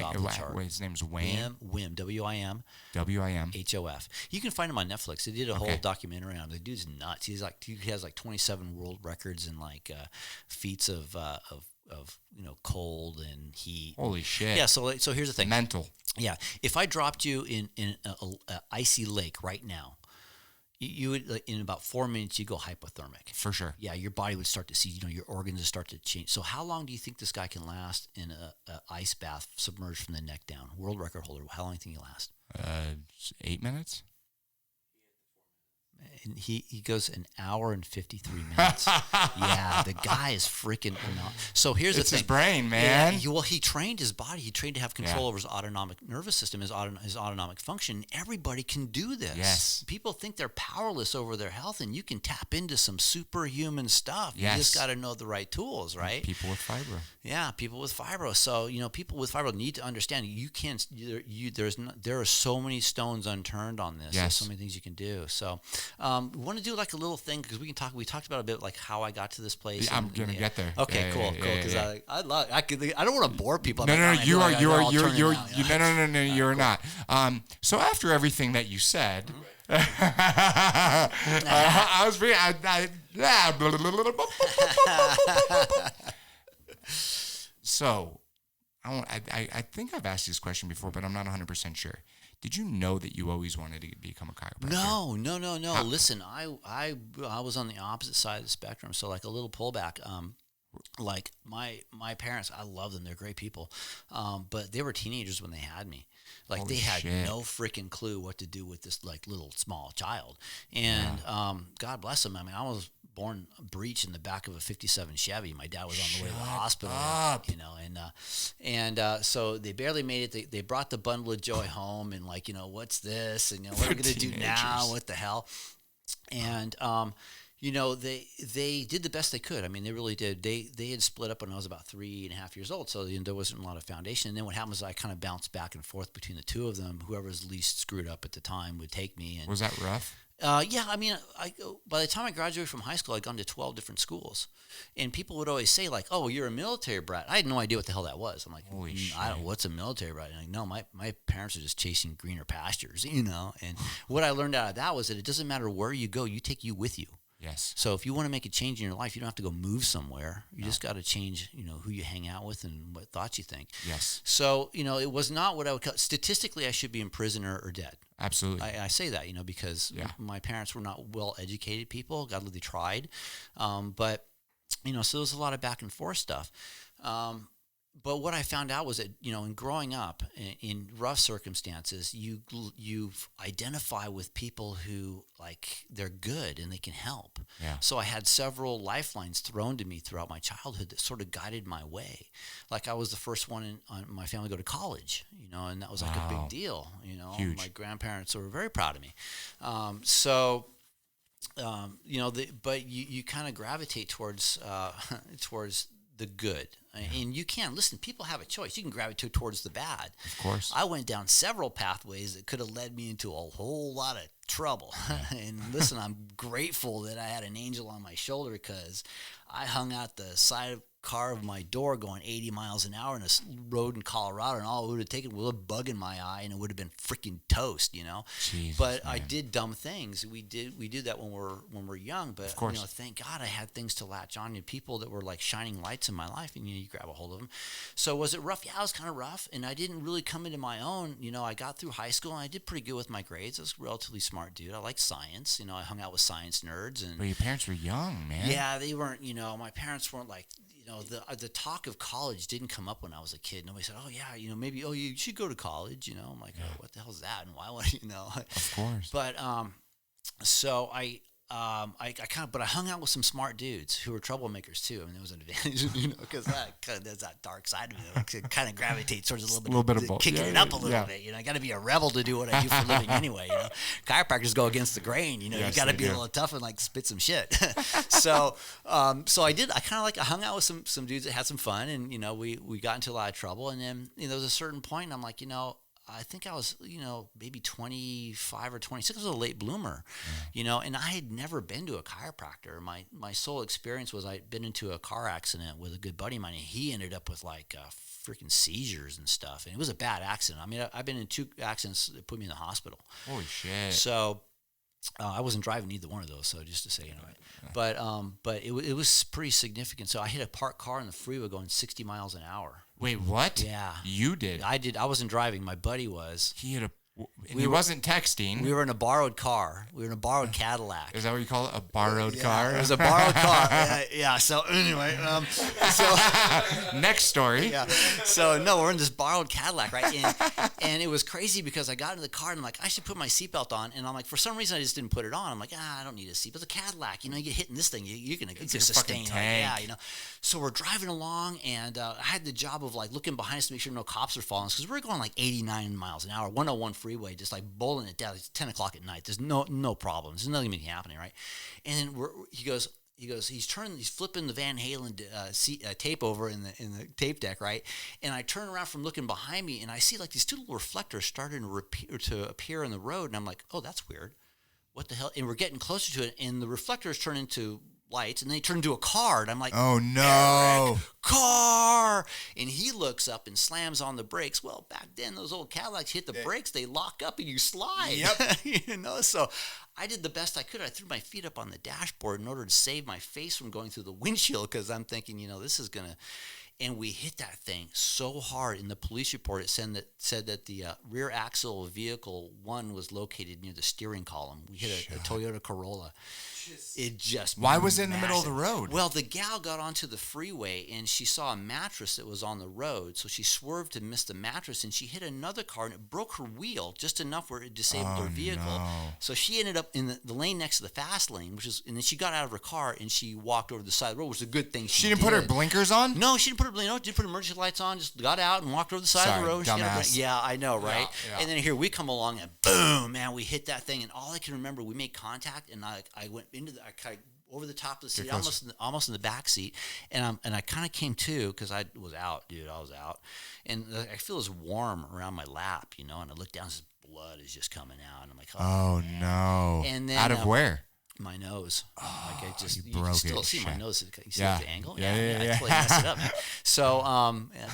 His name's Wayne. Wim, W-I-M. W-I-M. H-O-F. You can find him on Netflix. They did a whole documentary on him. The dude's nuts. He has like 27 world records and like feats of cold and heat. Holy shit. Yeah. So here's the thing. Mental. Yeah. If I dropped you in a icy lake right now, you would, in about 4 minutes, you go hypothermic. For sure. Yeah, your body would start to see, your organs would start to change. So how long do you think this guy can last in a ice bath submerged from the neck down? World record holder. How long do you think he lasts? 8 minutes. And he goes an hour and 53 minutes. Yeah, the guy is freaking phenomenal. So here's the thing. It's his brain, man. Yeah, he trained his body. He trained to have control over his autonomic nervous system, his autonomic function. Everybody can do this. Yes. People think they're powerless over their health, and you can tap into some superhuman stuff. Yes. You just got to know the right tools, right? People with fibro. Yeah, people with fibro. So, people with fibro need to understand there are so many stones unturned on this. Yes. There's so many things you can do. So, we want to do like a little thing, because we talked about a bit like how I got to this place. Yeah, I'm gonna get there. Okay, cool. Because I don't want to bore people. No, you're not. So after everything that you said, I was being, So, I think I've asked this question before, but I'm not 100% sure. Did you know that you always wanted to become a chiropractor? No. Listen, I was on the opposite side of the spectrum. So like a little pullback. Like my parents, I love them. They're great people. But they were teenagers when they had me. Like Holy they had shit. no freaking clue what to do with this like little small child. And God bless them. I mean, I was born breech in the back of a 57 Chevy. My dad was on the way to the hospital, you know, and so they barely made it. They brought the bundle of joy home and like, you know, what's this? And, you know, what are we going to do now? What the hell? And, you know, they did the best they could. I mean, they really did. They had split up when I was about 3.5 years old, so there wasn't a lot of foundation. And then what happened was I kind of bounced back and forth between the two of them. Whoever was least screwed up at the time would take me. And was that rough? Yeah, I mean, by the time I graduated from high school, I'd gone to 12 different schools. And people would always say, like, oh, you're a military brat. I had no idea what the hell that was. I'm like, holy shit. What's a military brat? And like, no, my parents are just chasing greener pastures, you know. And what I learned out of that was that it doesn't matter where you go, you take you with you. Yes. So if you want to make a change in your life, you don't have to go move somewhere. You just got to change, you know, who you hang out with and what thoughts you think. Yes. So, you know, it was not what I would call, statistically, I should be in prison or dead. Absolutely. I say that, you know, because my parents were not well-educated people. God, they tried. But, you know, so there was a lot of back and forth stuff. But what I found out was that, you know, in growing up in rough circumstances, you identify with people who, like, they're good and they can help. Yeah. So I had several lifelines thrown to me throughout my childhood that sort of guided my way. Like I was the first one in my family to go to college, you know, and that was like a big deal, you know. Huge. My grandparents were very proud of me. You know, but you kind of gravitate towards the good. And you can. Listen, people have a choice. You can gravitate towards the bad. Of course. I went down several pathways that could have led me into a whole lot of trouble. And listen, I'm grateful that I had an angel on my shoulder because I hung out the side of car of my door going 80 miles an hour in a road in Colorado, and all it would have taken was a bug in my eye, and it would have been freaking toast, you know. Jesus, but man. I did dumb things. We did that when we're young. But of course. you know, thank God I had things to latch on to, people that were like shining lights in my life, and you know, you grab a hold of them. So was it rough? Yeah, it was kind of rough, and I didn't really come into my own. You know, I got through high school, and I did pretty good with my grades. I was a relatively smart dude. I liked science. You know, I hung out with science nerds. And but your parents were young, man. yeah, they weren't. You know, my parents weren't like. You know, the talk of college didn't come up when I was a kid. Nobody said, "Oh yeah, you know, maybe you should go to college." You know, I'm like, "Oh, what the hell is that? And why would you know?" Of course. But so I hung out with some smart dudes who were troublemakers too. I mean, there was an advantage, you know, because there's that dark side of me that kind of gravitates towards a little bit of both. Kicking it up a little bit. You know, I got to be a rebel to do what I do for a living anyway. You know, chiropractors go against the grain. You know, Yes, you got to be do. a little tough and like spit some shit. So I did. I kind of I hung out with some dudes that had some fun, and you know, we got into a lot of trouble. And then you know, there was a certain point, and I'm like, you know, I think I was, you know, maybe 25 or 26. I was a late bloomer, you know, and I had never been to a chiropractor. My sole experience was I'd been into a car accident with a good buddy of mine, and he ended up with like freaking seizures and stuff. And it was a bad accident. I mean, I've been in 2 accidents that put me in the hospital. Holy shit. So I wasn't driving either one of those, so just to say, you know, but it was pretty significant. So I hit a parked car on the freeway going 60 miles an hour. Wait, what? Yeah. You did? I did. I wasn't driving. My buddy was. He wasn't texting. We were in a borrowed car. We were in a borrowed Cadillac. Is that what you call it? A borrowed car? It was a borrowed car. Yeah. So anyway, next story. Yeah. So no, we're in this borrowed Cadillac, right? And it was crazy because I got into the car and I'm like, I should put my seatbelt on, and I'm like, for some reason I just didn't put it on. I'm like, I don't need a seatbelt. It's a Cadillac, you know, you get hit in this thing, you're gonna sustain. Like, yeah, you know. So we're driving along, and I had the job of like looking behind us to make sure no cops are following us because we're going like 89 miles an hour, 101 freeway, just like bowling it down. It's 10 o'clock at night. There's no problems. There's nothing happening, right? And then he's flipping the Van Halen tape over in the tape deck, right? And I turn around from looking behind me, and I see like these 2 little reflectors starting to appear in the road, and I'm like, oh, that's weird. What the hell? And we're getting closer to it, and the reflectors turn into lights, and then he turned into a car, and I'm like, oh no, Eric, car! And he looks up and slams on the brakes. Well, back then, those old Cadillacs hit the brakes, they lock up and you slide. Yep. So I did the best I could. I threw my feet up on the dashboard in order to save my face from going through the windshield, because I'm thinking, this is going to... And we hit that thing so hard. In the police report, it said that the rear axle of vehicle 1 was located near the steering column. We hit a Toyota Corolla. It just... Why was it in the middle of the road? Well, the gal got onto the freeway, and she saw a mattress that was on the road, so she swerved to miss the mattress, and she hit another car, and it broke her wheel just enough where it disabled her vehicle. No. So she ended up in the lane next to the fast lane, and then she got out of her car, and she walked over the side of the road, which was a good thing she didn't put her blinkers on? No, she didn't didn't put emergency lights on, just got out and walked over the side of the road. Dumbass. Yeah, I know, right? Yeah. And then here we come along, and boom, man, we hit that thing, and all I can remember, we made contact, and I went into I over the top of the seat, almost in the back seat, and I kind of came to, because I was out, dude. I was out, and I feel this warm around my lap, and I look down, and blood is just coming out, and I'm like, oh no! And then out of where? My nose. Oh, like you broke can still it. see my Shit. nose. You see Yeah. the angle? Yeah. I totally messed it up, man. So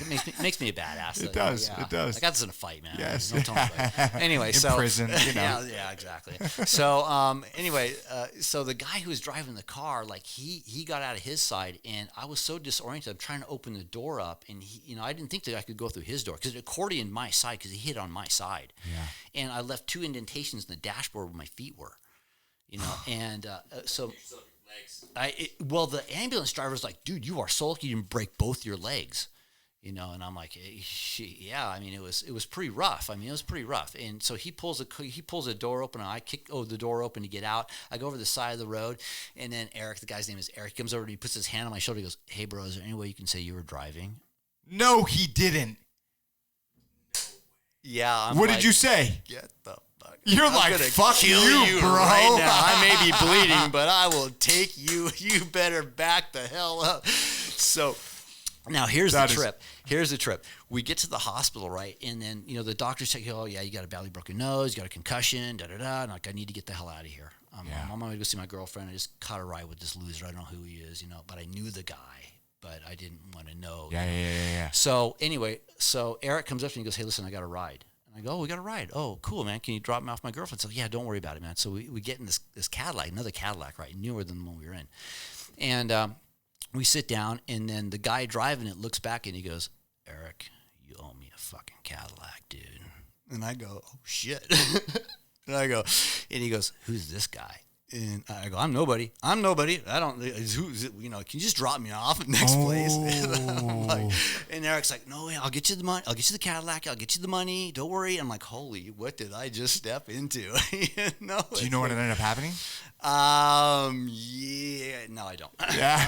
it makes me a badass. It does. It does. I got this in a fight, man. Yes. Don't tell me about it. Anyway, in prison, yeah, exactly. So anyway, so the guy who was driving the car, like he got out of his side, and I was so disoriented. I'm trying to open the door up, and he, I didn't think that I could go through his door, because it accordioned my side, because he hit on my side. Yeah. And I left 2 indentations in the dashboard where my feet were. And so well, the ambulance driver's like, dude, you are so lucky you didn't break both your legs, and I'm like, yeah, I mean, it was pretty rough. I mean, it was pretty rough. And so he pulls the door open, and I kick the door open to get out. I go over the side of the road, and then Eric, the guy's name is Eric, comes over and he puts his hand on my shoulder. He goes, hey, bro, is there any way you can say you were driving? No, he didn't. Yeah. What did you say? Get the You're I'm like, gonna fuck kill you, bro. Right now. I may be bleeding, but I will take you. You better back the hell up. So now here's the trip. Here's the trip. We get to the hospital, right? And then, the doctors say, oh, yeah, you got a badly broken nose, you got a concussion, da-da-da. And like, I need to get the hell out of here. I'm on my way to go see my girlfriend. I just caught a ride with this loser. I don't know who he is, but I knew the guy, but I didn't want to know. Yeah. So anyway, Eric comes up to me and goes, hey, listen, I got a ride. I go, oh, we got a ride. Oh, cool, man. Can you drop me off my girlfriend? So, yeah, don't worry about it, man. So we get in this Cadillac, another Cadillac, right, newer than the one we were in. And we sit down, and then the guy driving it looks back, and he goes, Eric, you owe me a fucking Cadillac, dude. And I go, oh, shit. And he goes, who's this guy? And I go, I'm nobody. I don't, can you just drop me off next place? And Eric's like, no, I'll get you the money. I'll get you the Cadillac. I'll get you the money. Don't worry. I'm like, holy, what did I just step into? Do you know what ended up happening? Yeah. No, I don't. Yeah.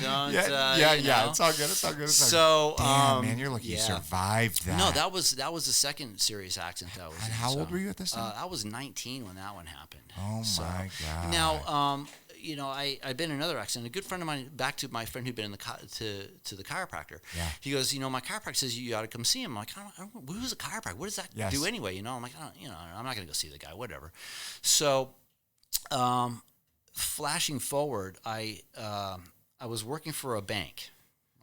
Don't, yeah. It's all good. So, damn, man, you're lucky you survived that. No, that was the second serious accident that was. And how old were you at this time? I was 19 when that one happened. Oh my God. Now, I've been in another accident. A good friend of mine, back to my friend who'd been in to the chiropractor. Yeah. He goes, my chiropractor says you ought to come see him. I'm like, I don't who's a chiropractor? What does that do anyway? I'm like, I'm not going to go see the guy, whatever. So, flashing forward, I was working for a bank.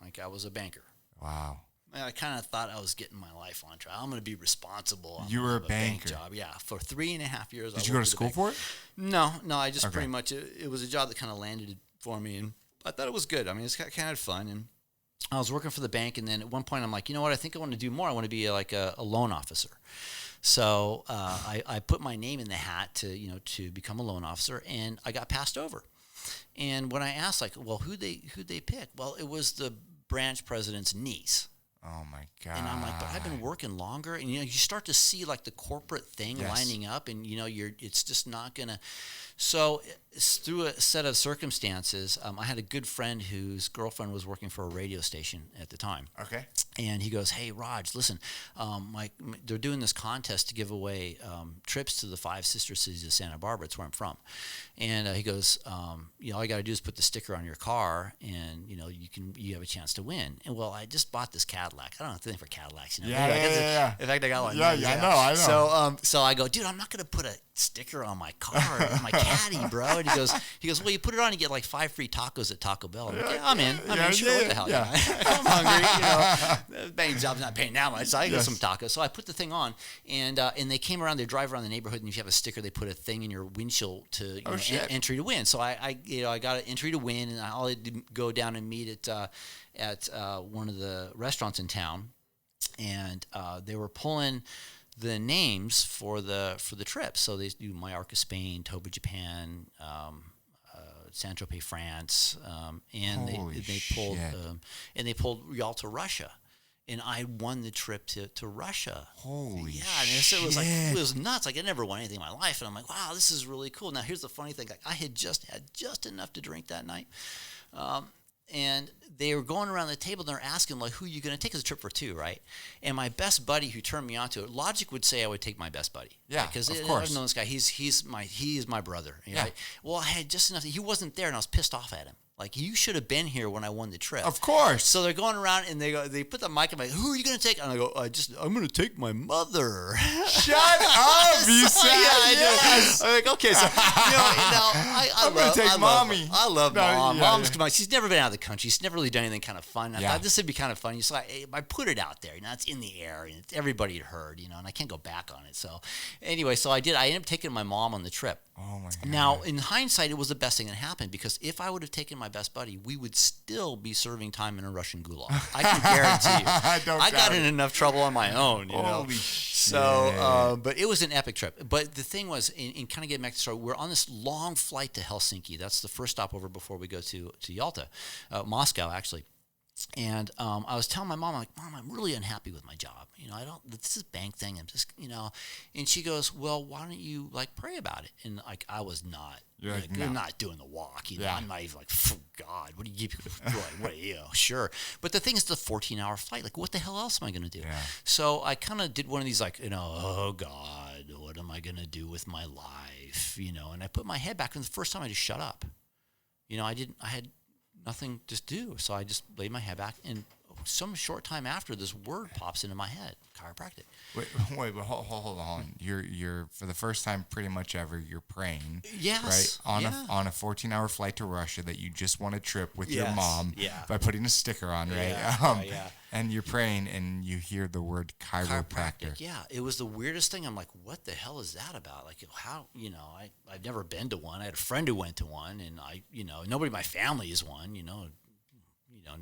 Like, I was a banker. Wow. I kind of thought I was getting my life on track. I'm going to be responsible. You were a Bank banker. job, yeah. For 3.5 years. Did you go to school for it? No. I just pretty much, it was a job that kind of landed for me, and I thought it was good. I mean, it's kind of fun, and I was working for the bank, and then at one point I'm like, you know what? I think I want to do more. I want to be like a loan officer. So I put my name in the hat to become a loan officer, and I got passed over. And when I asked, like, well, who'd they pick? Well, it was the branch president's niece. Oh my God. And I'm like, but I've been working longer, and you start to see like the corporate thing lining up, and it's just not gonna. So through a set of circumstances, I had a good friend whose girlfriend was working for a radio station at the time. Okay. And he goes, hey, Raj, listen, they're doing this contest to give away trips to the 5 sister cities of Santa Barbara. It's where I'm from. And he goes, all you got to do is put the sticker on your car, and you have a chance to win. And well, I just bought this Cadillac. I don't have to think for Cadillacs. Yeah. In fact, I got one. Yeah, I know. So I go, dude, I'm not going to put a sticker on my car, my caddy, bro. And he goes, well, you put it on, you get like 5 free tacos at Taco Bell. I'm like, yeah, I'm in. Sure, what the hell? Yeah. I'm hungry. The bank job's not paying that much, so I get some tacos. So I put the thing on, and they came around. They drive around the neighborhood, and if you have a sticker, they put a thing in your windshield to entry to win. So I got an entry to win, and I'll go down and meet at one of the restaurants in town, and they were pulling the names for the trip. So they do Mallorca, Spain, Toba, Japan, Saint-Tropez, France, and they pulled Yalta, Russia. And I won the trip to Russia. Holy shit. And so it was nuts. Like, I never won anything in my life. And I'm like, wow, this is really cool. Now, here's the funny thing. Like, I had just enough to drink that night. And they were going around the table, and they're asking, like, who are you going to take as a trip for 2, right? And my best buddy who turned me on to it, logic would say I would take my best buddy. Yeah, because of course. I've known this guy. He is my brother. Yeah. Right? Well, I had just enough. He wasn't there, and I was pissed off at him. Like, you should have been here when I won the trip. Of course. So they're going around, and they put the mic. I'm like, who are you going to take? And I go, I'm going to take my mother. Shut up! You said yes. I'm like, okay, so I'm going to take mommy. I love mom. Yeah, Mom's come on. She's never been out of the country. She's never really done anything kind of fun. I Yeah. thought this would be kind of funny. So I put it out there. It's in the air, and everybody had heard. And I can't go back on it. So anyway, I did. I ended up taking my mom on the trip. Oh my God. Now, in hindsight, it was the best thing that happened, because if I would have taken my best buddy, we would still be serving time in a Russian gulag. I can guarantee you. I got in enough trouble on my own. Holy shit. So, but it was an epic trip. But the thing was, in kind of getting back to the story, we're on this long flight to Helsinki. That's the first stopover before we go to Yalta, Moscow, actually. And I was telling my mom, I'm like, Mom, I'm really unhappy with my job. This is bank thing. I'm just, and she goes, well, why don't you pray about it? And I was not. You're like, no. I'm not doing the walk. Yeah. I'm not even like, oh, God, what do you keep? Sure. But the thing is, the 14-hour flight. Like, what the hell else am I going to do? Yeah. So I kind of did one of these, oh God, what am I going to do with my life? And I put my head back, and the first time I just shut up. I had nothing to do. So I just laid my head back, and some short time after, this word pops into my head: chiropractic. Wait, but hold on. You're for the first time pretty much ever, you're praying. Yes. Right? On a 14-hour flight to Russia that you just won a trip with your mom by putting a sticker on, right? Yeah. And you're praying, and you hear the word chiropractor. Yeah, it was the weirdest thing. I'm like, what the hell is that about? Like, how, I've never been to one. I had a friend who went to one, and nobody in my family is one,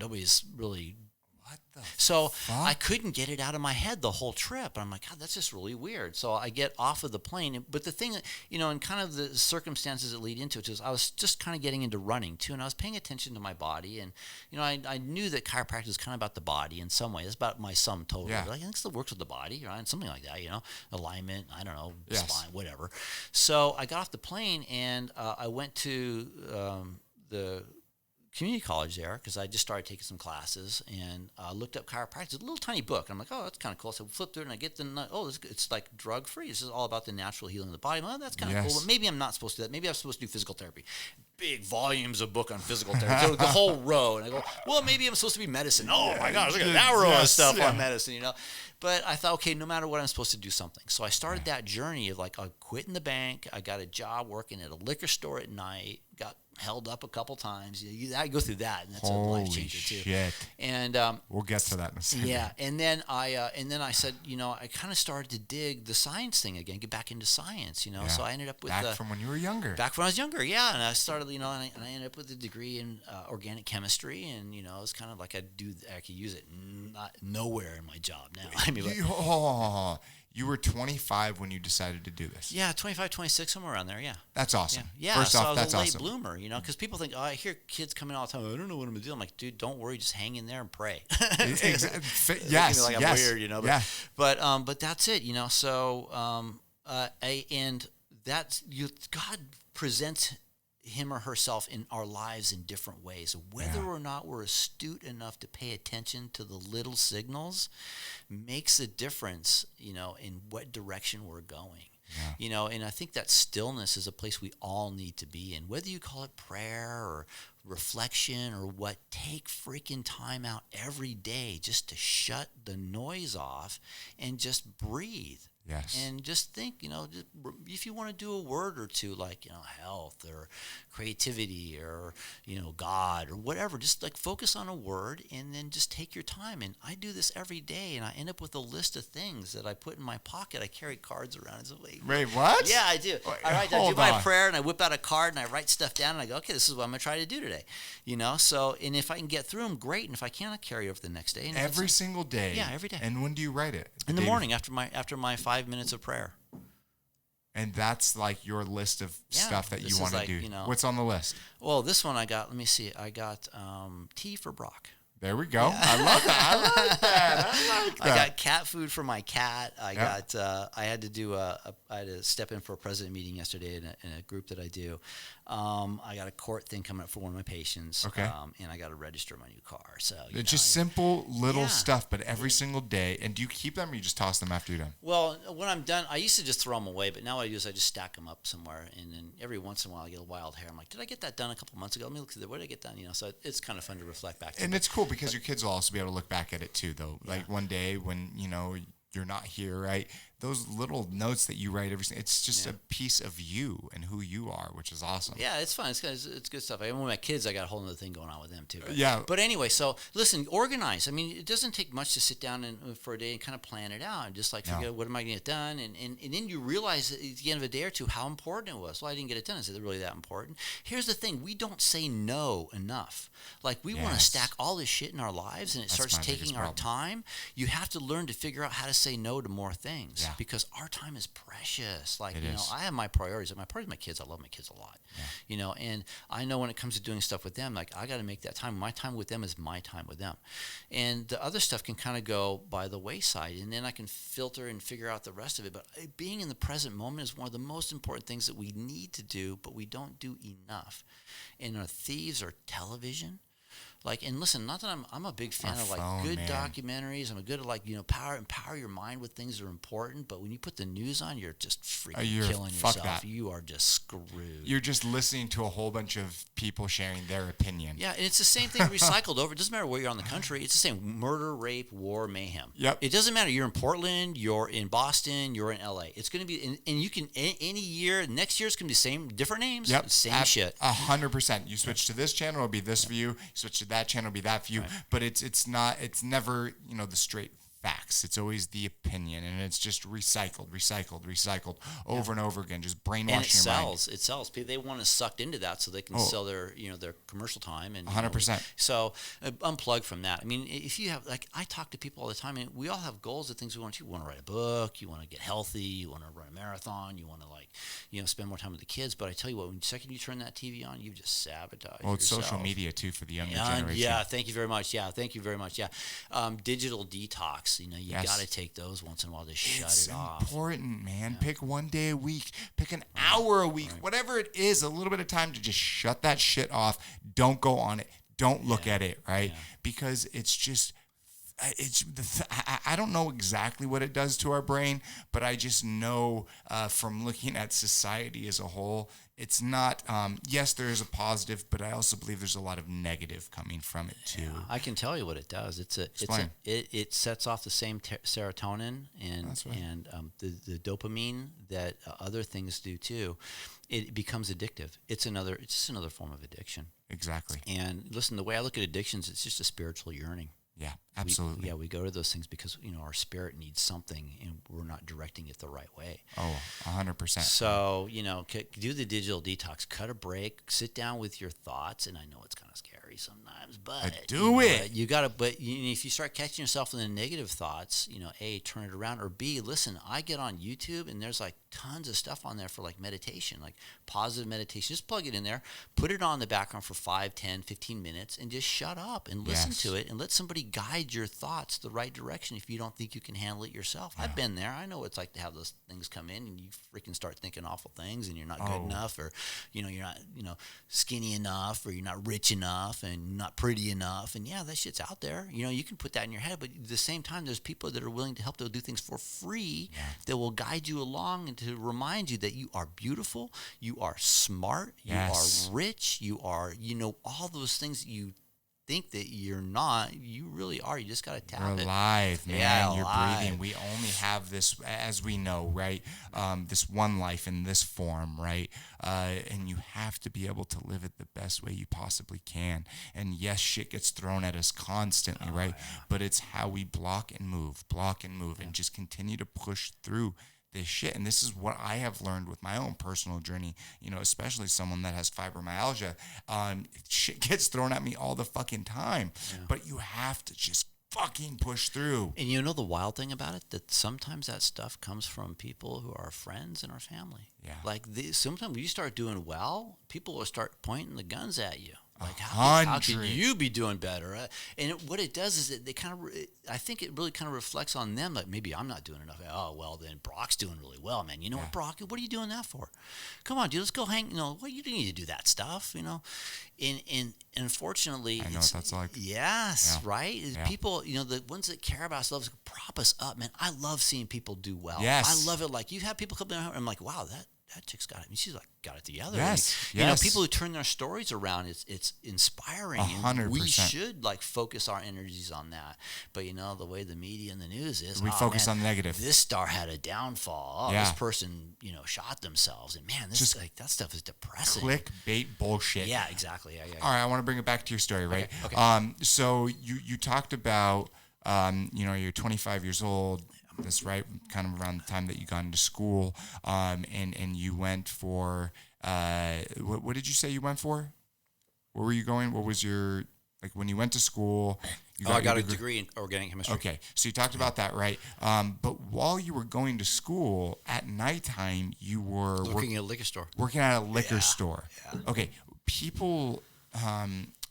nobody's really. What the So fuck? I couldn't get it out of my head the whole trip. I'm like, God, that's just really weird. So I get off of the plane. But the thing, and kind of the circumstances that lead into it is I was just kind of getting into running too. And I was paying attention to my body. And, I knew that chiropractic is kind of about the body in some way. It's about my sum total. Yeah. But I think it still works with the body, right? Something like that, alignment, I don't know, Yes. spine, whatever. So I got off the plane, and I went to the community college there, because I just started taking some classes, and looked up chiropractic. It's a little tiny book. And I'm like, oh, that's kind of cool. So I flip through it, and I get it's like drug free. This is all about the natural healing of the body. Well, that's kind of cool. But maybe I'm not supposed to do that. Maybe I'm supposed to do physical therapy. Big volumes of book on physical therapy, so the whole row. And I go, well, maybe I'm supposed to be medicine. Oh my gosh, look at that row of stuff on medicine, But I thought, okay, no matter what, I'm supposed to do something. So I started that journey of I quit in the bank. I got a job working at a liquor store at night. Got held up a couple times. I go through that, and that's a life changer too. Shit. And we'll get to that in a second. yeah, and then I said, I kind of started to dig the science thing again, get back into sance, Yeah. So I ended up with back from when you were younger. Back when I was younger, yeah, and I started, and I ended up with a degree in organic chemistry, and it was kind of like I could use it nowhere in my job now. I mean, you were 25 when you decided to do this. Yeah, 25, 26, somewhere around there, yeah. That's awesome. Yeah, First so off, I was that's a late awesome. bloomer, because people think, I hear kids coming all the time, I don't know what I'm going to do. I'm like, dude, don't worry, just hang in there and pray. Yes, like I'm yes. weird, But, but that's it, so, and that's, God presents him or herself in our lives in different ways. Whether or not we're astute enough to pay attention to the little signals makes a difference, in what direction we're going. Yeah. And I think that stillness is a place we all need to be in. Whether you call it prayer or reflection or what, take freaking time out every day just to shut the noise off and just breathe. Yes. And just think, if you want to do a word or two, like, health or creativity or, God or whatever, just like focus on a word and then just take your time. And I do this every day, and I end up with a list of things that I put in my pocket. I carry cards around. So, wait, what? Yeah, I do. I do my prayer, and I whip out a card, and I write stuff down, and I go, okay, this is what I'm going to try to do today. So, and if I can get through them, great. And if I can't, I carry over the next day. And every single day? Yeah, every day. And when do you write it? In the morning after my 5 minutes of prayer. And that's like your list of stuff that you want to do. What's on the list? Well, this one I got, let me see. I got tea for Brock. There we go. Yeah. I love that. I got cat food for my cat. I had to step in for a president meeting yesterday in a group that I do. I got a court thing coming up for one of my patients. Okay. And I got to register my new car. So it's just simple little stuff, but every single day. And do you keep them, or you just toss them after you're done? Well, when I'm done, I used to just throw them away, but now what I do is I just stack them up somewhere, and then every once in a while I get a wild hair. I'm like, did I get that done a couple months ago? Let me look at where did I get done? So it's kind of fun to reflect back. And it's cool because your kids will also be able to look back at it too, though. Like one day when you're not here, right? Those little notes that you write it's just a piece of you and who you are, which is awesome. Yeah, it's fun. It's good stuff. With my kids, I got a whole other thing going on with them too. But anyway, so listen, organize. I mean, it doesn't take much to sit down for a day and kind of plan it out and just like figure out what am I going to get done, and then you realize at the end of a day or two how important it was. Well, I didn't get it done. Is it really that important? Here's the thing: we don't say no enough. Like we want to stack all this shit in our lives, and it starts taking our time. You have to learn to figure out how to say no to more things because our time is precious. Like, I have my priorities. My priorities are my kids. I love my kids a lot. Yeah. And I know when it comes to doing stuff with them, like I got to make that time. My time with them is my time with them. And the other stuff can kind of go by the wayside, and then I can filter and figure out the rest of it. But being in the present moment is one of the most important things that we need to do, but we don't do enough. And our thieves are television. Like, and listen, not that I'm a big fan of good documentaries. I'm a good at empower your mind with things that are important. But when you put the news on, you're just freaking killing yourself. That. You are just screwed. You're just listening to a whole bunch of people sharing their opinion. Yeah, and it's the same thing recycled over. It doesn't matter where you're on the country. It's the same: murder, rape, war, mayhem. Yep. It doesn't matter. You're in Portland, you're in Boston, you're in LA. It's going to be, and you can any year. Next year's going to be the same, different names. Yep. Same shit. 100%. You switch to this channel, it'll be this view. You switch to that channel, it'll be that view. Right. But it's never the straight facts. It's always the opinion, and it's just recycled over and over again, just brainwashing your mind. It sells. People, they want to sucked into that so they can sell their their commercial time and 100%. So unplug from that. I mean, if you have I talk to people all the time, and we all have goals of things we want to. You want to write a book, you want to get healthy, you want to run a marathon, you want to spend more time with the kids. But I tell you what, when the second you turn that TV on, you just sabotage. Well, it's yourself. social media too for the younger generation. Yeah, thank you very much. Yeah, digital detox. You got to take those once in a while to shut it off. It's important, man. Yeah. Pick one day a week. Pick an hour a week. Right. Whatever it is, a little bit of time to just shut that shit off. Don't go on it. Don't look at it, right? Yeah. Because it's just... I don't know exactly what it does to our brain, but I just know from looking at society as a whole, it's not, yes, there is a positive, but I also believe there's a lot of negative coming from it too. Yeah, I can tell you what it does. It sets off the same serotonin and the dopamine that other things do too. It becomes addictive. It's just another form of addiction. Exactly. And listen, the way I look at addictions, it's just a spiritual yearning. Yeah, absolutely. We go to those things because our spirit needs something, and we're not directing it the right way. Oh, 100%. So do the digital detox, cut a break, sit down with your thoughts, and I know it's kind of scary sometimes, but do it. You got to. But if you start catching yourself in the negative thoughts, A, turn it around, or B, listen. I get on YouTube, and there's tons of stuff on there for meditation, positive meditation. Just plug it in there, put it on the background for 5, 10, 15 minutes, and just shut up and listen to it, and let somebody guide your thoughts the right direction if you don't think you can handle it yourself. Yeah. I've been there. I know what it's like to have those things come in and you freaking start thinking awful things, and you're not good enough, or you're not skinny enough, or you're not rich enough and not pretty enough. And that shit's out there. You can put that in your head, but at the same time there's people that are willing to help. They'll do things for free that will guide you along and to remind you that you are beautiful, you are smart, you are rich, you are all those things that you think that you're not. You really are. You just got to tap You're it. alive, man. Yeah, You're alive. breathing. We only have this, as we know, right? This one life in this form, right? And you have to be able to live it the best way you possibly can. And yes, shit gets thrown at us constantly, right? Yeah. But it's how we block and move, and just continue to push through this shit. And this is what I have learned with my own personal journey, you know, especially someone that has fibromyalgia. Shit gets thrown at me all the fucking time, but you have to just fucking push through. And you know the wild thing about it? That sometimes that stuff comes from people who are our friends and our family. Yeah. Like sometimes when you start doing well, people will start pointing the guns at you. Like, how can you be doing better? And what it does is they kind of, I think it really kind of reflects on them. Like, maybe I'm not doing enough. Oh, well, then Brock's doing really well, man. You know what, Brock? What are you doing that for? Come on, dude, let's go hang. You know, what, you don't need to do that stuff, you know? And unfortunately, I know what that's like. Yes, right? Yeah. People, you know, the ones that care about us, love prop us up, man. I love seeing people do well. Yes. I love it. Like, you have people come in and I'm like, wow, that chick's got it. I mean, she's like got it together. Yes, you know, people who turn their stories around, it's inspiring. 100%. And we should like focus our energies on that. But you know, the way the media and the news is, we focus on the negative. This star had a downfall. Oh, this person, you know, shot themselves. And man, this is like that stuff is depressing. Clickbait bullshit. Yeah, exactly. Yeah. All right, I want to bring it back to your story, right? Okay. So you talked about, you know, you're 25 years old. That's right, kind of around the time that you got into school, and you went for, what did you say you went for? Where were you going? What was your, like, when you went to school? I got a degree in organic chemistry. Okay, so you talked about that, right? But while you were going to school, at nighttime, you were working at a liquor store. Working at a liquor store. Yeah. Okay, people...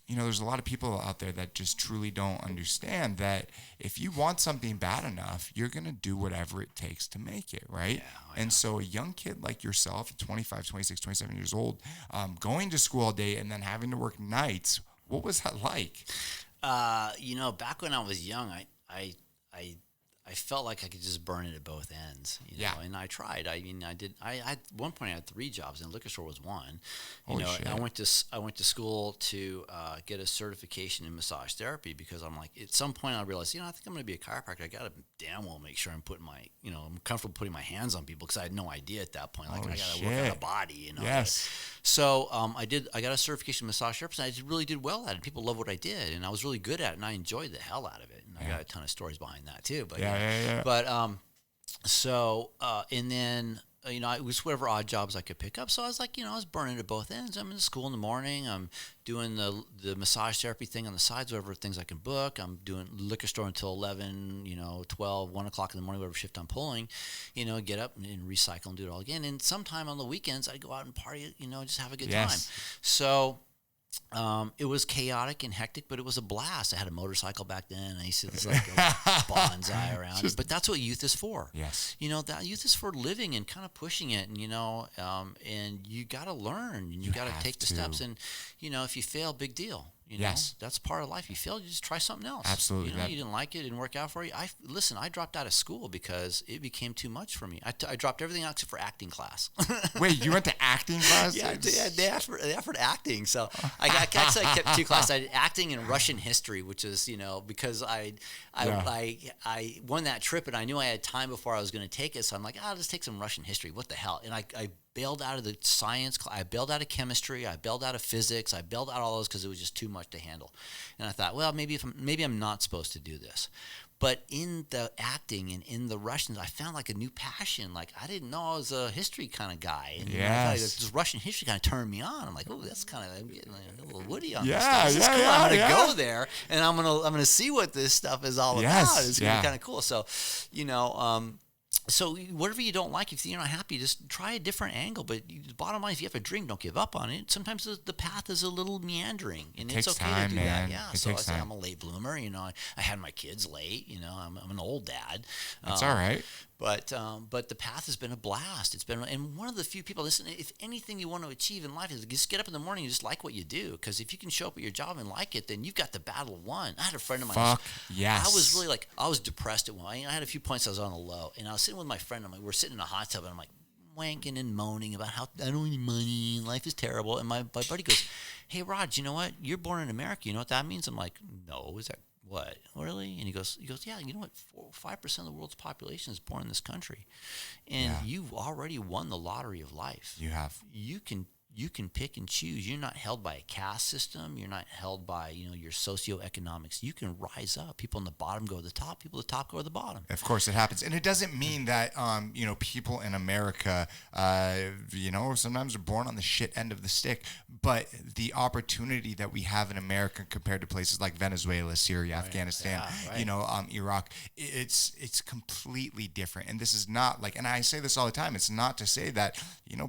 you know, there's a lot of people out there that just truly don't understand that if you want something bad enough, you're going to do whatever it takes to make it, right? Yeah. And so a young kid like yourself, 25, 26, 27 years old, going to school all day and then having to work nights, what was that like? You know, back when I was young, I felt like I could just burn it at both ends, you know, and I tried. I mean, at one point I had 3 jobs, and the liquor store was one. You know, I went to school to get a certification in massage therapy because I'm like, at some point I realized, you know, I think I'm going to be a chiropractor. I got to damn well make sure I'm comfortable putting my hands on people because I had no idea at that point. Like, I got to work on the body, you know. Yes. So I got a certification in massage therapist, and I really did well at it. People loved what I did, and I was really good at it, and I enjoyed the hell out of it. And I got a ton of stories behind that too. But But and then you know, it was whatever odd jobs I could pick up. So I was like, you know, I was burning at both ends. I'm in school in the morning. I'm doing the massage therapy thing on the sides, whatever things I can book. I'm doing liquor store until 11, you know, 12, 1 o'clock in the morning, whatever shift I'm pulling, you know, get up and recycle and do it all again. And sometime on the weekends, I'd go out and party, you know, just have a good time. So it was chaotic and hectic, but it was a blast. I had a motorcycle back then. I used to just like go bonsai around it. But that's what youth is for. Yes. You know, that youth is for living and kind of pushing it. And, you know, and you got to learn and you got to take the steps. And, you know, if you fail, big deal. You know, that's part of life. You fail, you just try something else. Absolutely. You know, you didn't like it, didn't work out for you. I dropped out of school because it became too much for me. I dropped everything out except for acting class. Wait, you went to acting class? Yeah, they offered acting. So I actually kept 2 classes. I did acting and Russian history, which is, you know, because I won that trip and I knew I had time before I was going to take it. So I'm like, I'll just take some Russian history. What the hell? And I bailed out of the science. I bailed out of chemistry. I bailed out of physics. I bailed out all those because it was just too much to handle. And I thought, well, maybe I'm not supposed to do this. But in the acting and in the Russians, I found like a new passion. Like I didn't know I was a history kind of guy. And this Russian history kind of turned me on. I'm like, oh, that's kind of, I'm getting a little woody on this stuff. This is cool. I'm going to go there and I'm going to see what this stuff is all about. It's going to be kind of cool. So, you know, so whatever you don't like, if you're not happy, just try a different angle. But the bottom line, if you have a dream, don't give up on it. Sometimes the path is a little meandering, and it's okay to do that. Yeah, so I say I'm a late bloomer. You know, I had my kids late. You know, I'm an old dad. That's all right. But the path has been a blast. It's been, and one of the few people. Listen, if anything you want to achieve in life is just get up in the morning and just like what you do. Because if you can show up at your job and like it, then you've got the battle won. I had a friend of mine. Yes. I was really I was depressed at one. I had a few points I was on the low, and I was sitting with my friend. We're sitting in a hot tub, and I'm like, wanking and moaning about how I don't need money and life is terrible. And my buddy goes, "Hey, Rod, you know what? You're born in America. You know what that means?" I'm like, "No, is that what? Really?" And he goes, "Yeah, you know what? 5% of the world's population is born in this country, and you've already won the lottery of life. You have. You can pick and choose. You're not held by a caste system. You're not held by, your socioeconomics. You can rise up. People on the bottom go to the top. People at the top go to the bottom." Of course, it happens, and it doesn't mean that people in America, sometimes are born on the shit end of the stick. But the opportunity that we have in America compared to places like Venezuela, Syria, Afghanistan, Iraq, it's completely different. And this is not like, and I say this all the time. It's not to say that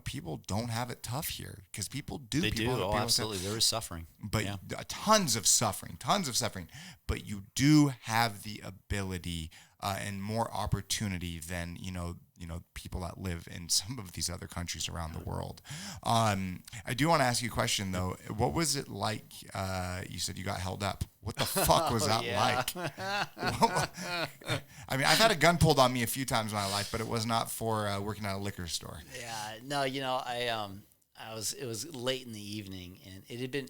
people don't have it tough here. Because people do. They do. Oh, absolutely. There is suffering. But tons of suffering. But you do have the ability and more opportunity than, people that live in some of these other countries around the world. I do want to ask you a question, though. What was it like? You said you got held up. What the fuck was that like? I mean, I've had a gun pulled on me a few times in my life, but it was not for working at a liquor store. Yeah. No, it was late in the evening, and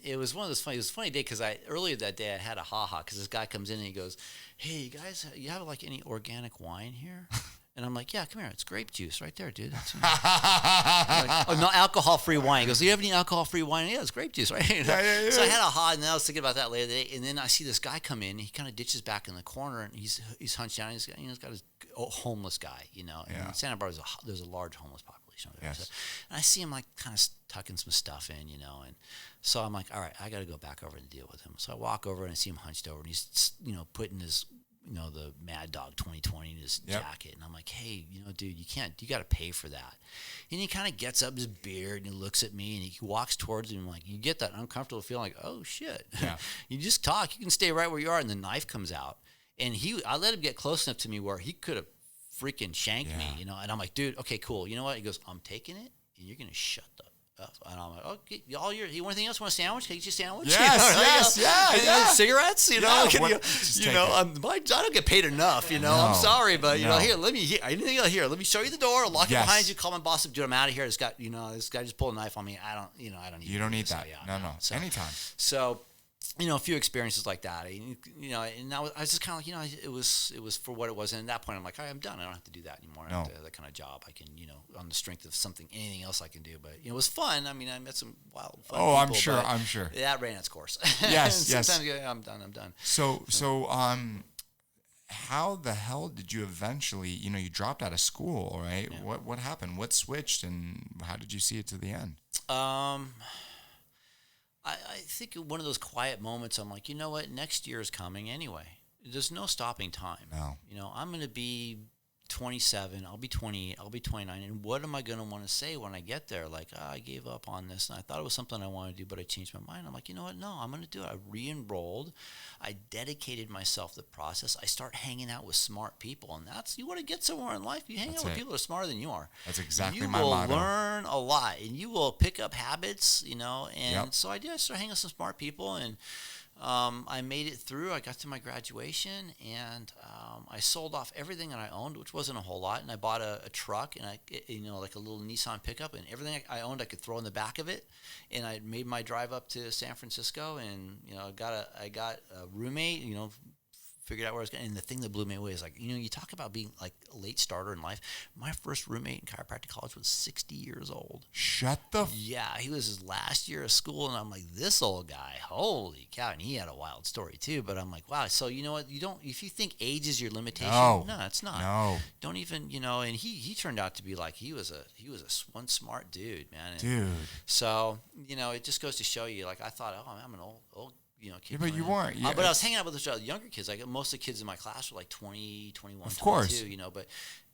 it was one of those funny. It was a funny day because earlier that day I had a ha-ha because this guy comes in and he goes, "Hey, you guys, you have like any organic wine here?" And I'm like, "Yeah, come here. It's grape juice right there, dude." Like, "Oh, no, alcohol-free wine." He goes, "Do you have any alcohol-free wine?" "Yeah, it's grape juice, right?" Yeah. So I had a ha, and then I was thinking about that later today. And then I see this guy come in. He kind of ditches back in the corner, and he's hunched down. He's got his homeless guy, And in Santa Barbara, there's a large homeless population over there. Yes. So, and I see him like kind of tucking some stuff in, And so I'm like, all right, I got to go back over and deal with him. So I walk over and I see him hunched over, and he's putting his the Mad Dog 2020 in his jacket. And I'm like, "Hey, dude, you got to pay for that." And he kind of gets up his beard and he looks at me and he walks towards me. And I'm like, you get that uncomfortable feeling like, oh shit. Yeah. You just talk. You can stay right where you are. And the knife comes out. And I let him get close enough to me where he could have freaking shanked me, And I'm like, "Dude, okay, cool. You know what?" He goes, "I'm taking it and you're going to shut the up." And I'm like, "Okay, you want anything else? Want a sandwich? Can I get you a sandwich?" Yes, yeah. Cigarettes, I don't get paid enough, No. I'm sorry, but No. let me let me show you the door, lock it behind you, call my boss up, dude, I'm out of here. This guy just pulled a knife on me. I don't need You don't need that. So, No. So, anytime. So, a few experiences like that, and I was just kind of like, it was for what it was. And at that point, I'm like, all right, I'm done. I don't have to do that anymore. I don't have to have that kind of job. I can, on the strength of anything else I can do. But, it was fun. I mean, I met some wild, fun people. I'm sure. That ran its course. Yes, Sometimes I'm done. So, how the hell did you eventually, you dropped out of school, right? Yeah. What happened? What switched, and how did you see it to the end? I think one of those quiet moments, I'm like, you know what? Next year is coming anyway. There's no stopping time. No. I'm going to be 27. I'll be 28. I'll be 29. And what am I going to want to say when I get there? Like, I gave up on this, and I thought it was something I wanted to do, but I changed my mind. I'm like, you know what? No, I'm going to do it. I re-enrolled. I dedicated myself to the process. I start hanging out with smart people, and you want to get somewhere in life. You hang out with people that are smarter than you are. That's exactly my motto. motto. You will learn a lot, and you will pick up habits, And so I did. I started hanging with some smart people, and I made it through. I got to my graduation, and I sold off everything that I owned, which wasn't a whole lot, and I bought a truck, and like a little Nissan pickup, and everything I owned I could throw in the back of it, and I made my drive up to San Francisco, and I got a roommate, figured out where I was going. And the thing that blew me away is, like, you talk about being like a late starter in life. My first roommate in chiropractic college was 60 years old. Shut the Yeah, he was his last year of school, and I'm like, this old guy, holy cow. And he had a wild story too, but I'm like, wow. So you know what? If you think age is your limitation, no, it's not. No. Don't even, and he turned out to be like, he was one smart dude, man. And dude. So, it just goes to show you, like, I thought, oh, I'm an old kid. But you weren't. Yeah, but I was hanging out with the younger kids. Like, most of the kids in my class were like 20, 21, of 22, course.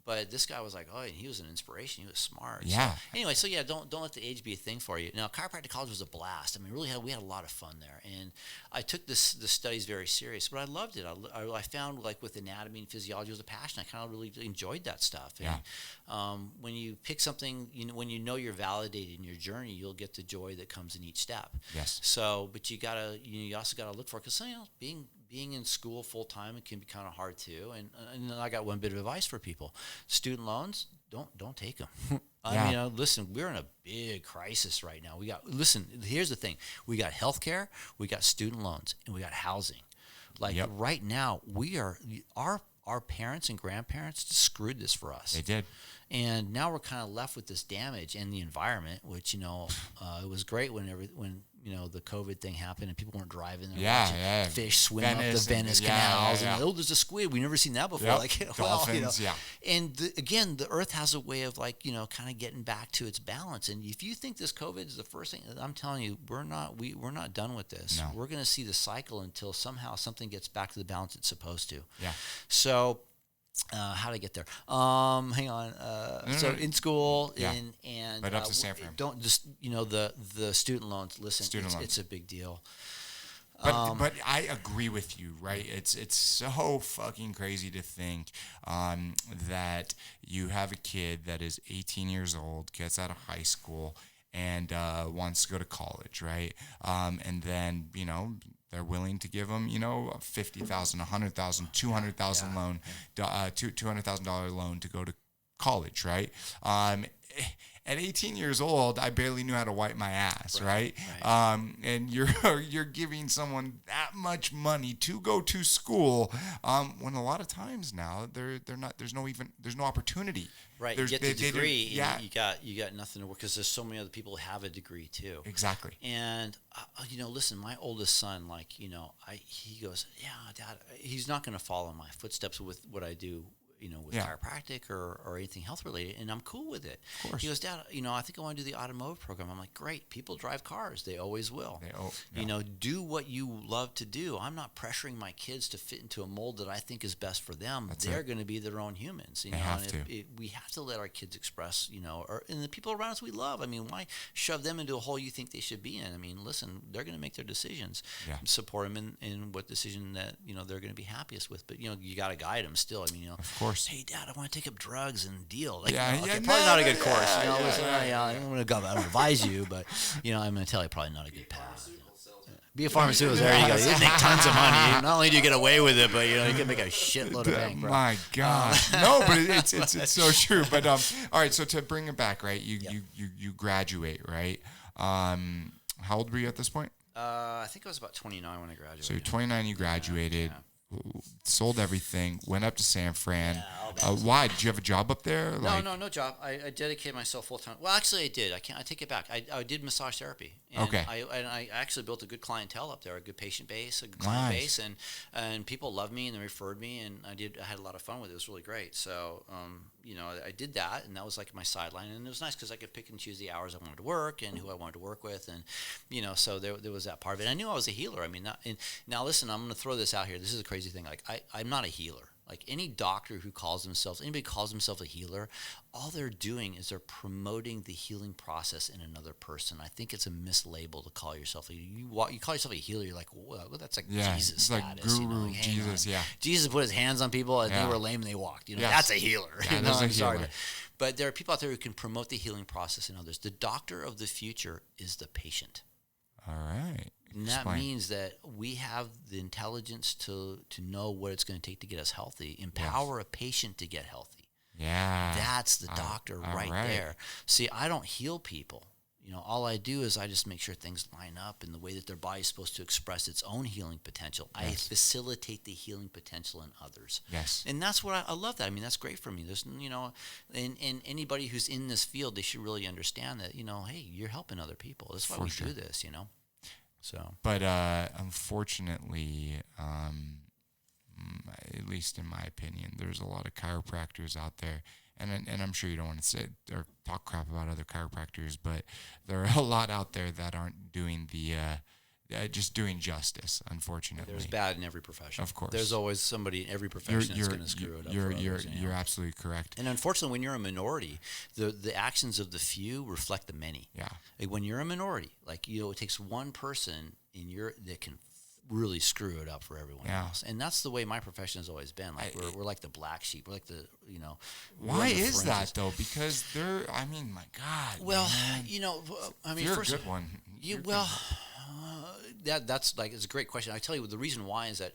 But this guy was like, oh, and he was an inspiration. He was smart. Yeah. So, anyway, don't let the age be a thing for you. Now, chiropractic college was a blast. I mean, we had a lot of fun there, and I took the studies very serious. But I loved it. I found, like, with anatomy and physiology was a passion. I kind of really enjoyed that stuff. And when you pick something, when you're validated in your journey, you'll get the joy that comes in each step. Yes. So, but you also gotta look for it, because being in school full time, it can be kind of hard too. And I got one bit of advice for people: student loans, don't take them. I mean, listen, we're in a big crisis right now. Here's the thing. We got healthcare, we got student loans, and we got housing. Like right now, our parents and grandparents screwed this for us. They did. And now we're kind of left with this damage in the environment, which, it was great when the COVID thing happened and people weren't driving there watching fish swim up the Venice canals. And, there's a squid. We've never seen that before. Yep. Like, Dolphins, And again, the earth has a way of kind of getting back to its balance. And if you think this COVID is the first thing, I'm telling you, we're not done with this. No. We're going to see the cycle until somehow something gets back to the balance it's supposed to. Yeah. So, how to get there? Hang on. So in school, and but up to San Fran. Don't just the student loans. Listen, it's a big deal. But I agree with you, right? It's so fucking crazy to think that you have a kid that is 18 years old, gets out of high school, and wants to go to college, right? And then they're willing to give them, $50,000, $100,000, $200,000 loan, $200,000 loan to go to college, right? At 18 years old, I barely knew how to wipe my ass, right? And you're giving someone that much money to go to school, when a lot of times now they're not. There's no opportunity. Right, you get the degree, and you got nothing to work because there's so many other people who have a degree too. Exactly. And listen, my oldest son, he goes, Dad, he's not going to follow my footsteps with what I do. With chiropractic or anything health related, and I'm cool with it. Of course. He goes, Dad, I think I want to do the automotive program. I'm like, great. People drive cars. They always will. Do what you love to do. I'm not pressuring my kids to fit into a mold that I think is best for them. They're going to be their own humans. They have to. We have to let our kids express, and the people around us we love. I mean, why shove them into a hole you think they should be in? I mean, listen, they're going to make their decisions. Yeah. Support them in what decision that, they're going to be happiest with. But, you got to guide them still. I mean, of course. Hey, Dad, I want to take up drugs and deal. Probably not not a good course. I'm going to advise you, but I'm going to tell you probably not a good path. Be a pharmaceutical. There you go. You make tons of money. Not only do you get away with it, but you can make a shitload of bank. Bro. My God, no, but it's so true. But all right. So to bring it back, right? You graduate, right? How old were you at this point? I think I was about 29 when I graduated. So you're 29. You graduated. Yeah. Sold everything, went up to San Fran. Why? Did you have a job up there? No job. I dedicated myself full time. Well, actually, I did. I take it back. I did massage therapy. And okay. I actually built a good clientele up there, a good patient base, a good client base, and people loved me and they referred me, and I had a lot of fun with it. It was really great. So, I did that, and that was like my sideline, and it was nice because I could pick and choose the hours I wanted to work and who I wanted to work with, and so there was that part of it. I knew I was a healer. I mean, now listen, I'm going to throw this out here. This is a crazy thing. Like I'm not a healer. Like anybody who calls themselves a healer, all they're doing is they're promoting the healing process in another person. I think it's a mislabel to call yourself you call yourself a healer. You're like, well, that's like Jesus it's status. Like guru, Jesus, Jesus put his hands on people and they were lame and they walked. That's a healer. Yeah, I'm sorry, but there are people out there who can promote the healing process in others. The doctor of the future is the patient. All right. And that means that we have the intelligence to know what it's going to take to get us healthy, empower a patient to get healthy. Yeah. That's the doctor right there. See, I don't heal people. All I do is I just make sure things line up in the way that their body's supposed to express its own healing potential. Yes. I facilitate the healing potential in others. Yes. And that's what I love that. I mean, that's great for me. There's, and anybody who's in this field, they should really understand that, hey, you're helping other people. That's why we do this, So, but unfortunately, at least in my opinion, there's a lot of chiropractors out there, and I'm sure you don't want to say or talk crap about other chiropractors, but there are a lot out there that aren't doing just doing justice. Unfortunately, there's bad in every profession. Of course, there's always somebody in every profession that's going to screw it up. You're absolutely correct. And unfortunately, when you're a minority, the actions of the few reflect the many. Yeah. Like when you're a minority, it takes one person that can really screw it up for everyone else. And that's the way my profession has always been. Like we're like the black sheep. We're like the Why is that though? Because my God. Well, man. You're a good one. That's like, it's a great question. I tell you, the reason why is that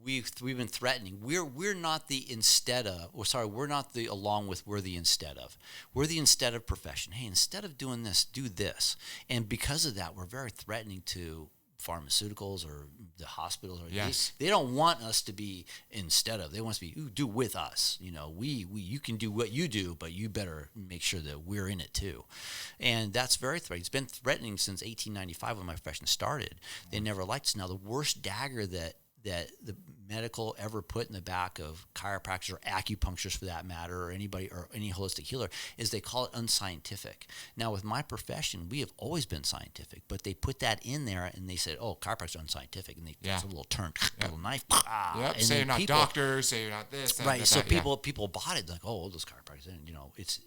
we've been threatening. We're not the instead of, or sorry, we're not the along with, we're the instead of. We're the instead of profession. Hey, instead of doing this, do this. And because of that, we're very threatening to pharmaceuticals or the hospitals. Or yes. They don't want us to be instead of. They want us to be, do with us. You know, you can do what you do, but you better make sure that we're in it too. And that's very threatening. It's been threatening since 1895 when my profession started. They never liked us. Now, the worst dagger that the medical ever put in the back of chiropractors or acupuncturists for that matter, or anybody or any holistic healer, is they call it unscientific. Now, with my profession, we have always been scientific, but they put that in there and they said, oh, chiropractors are unscientific, and they it's a little turn, little knife. And say you're not doctors, say you're not this. Right. So people bought it like, oh, those chiropractors, and it's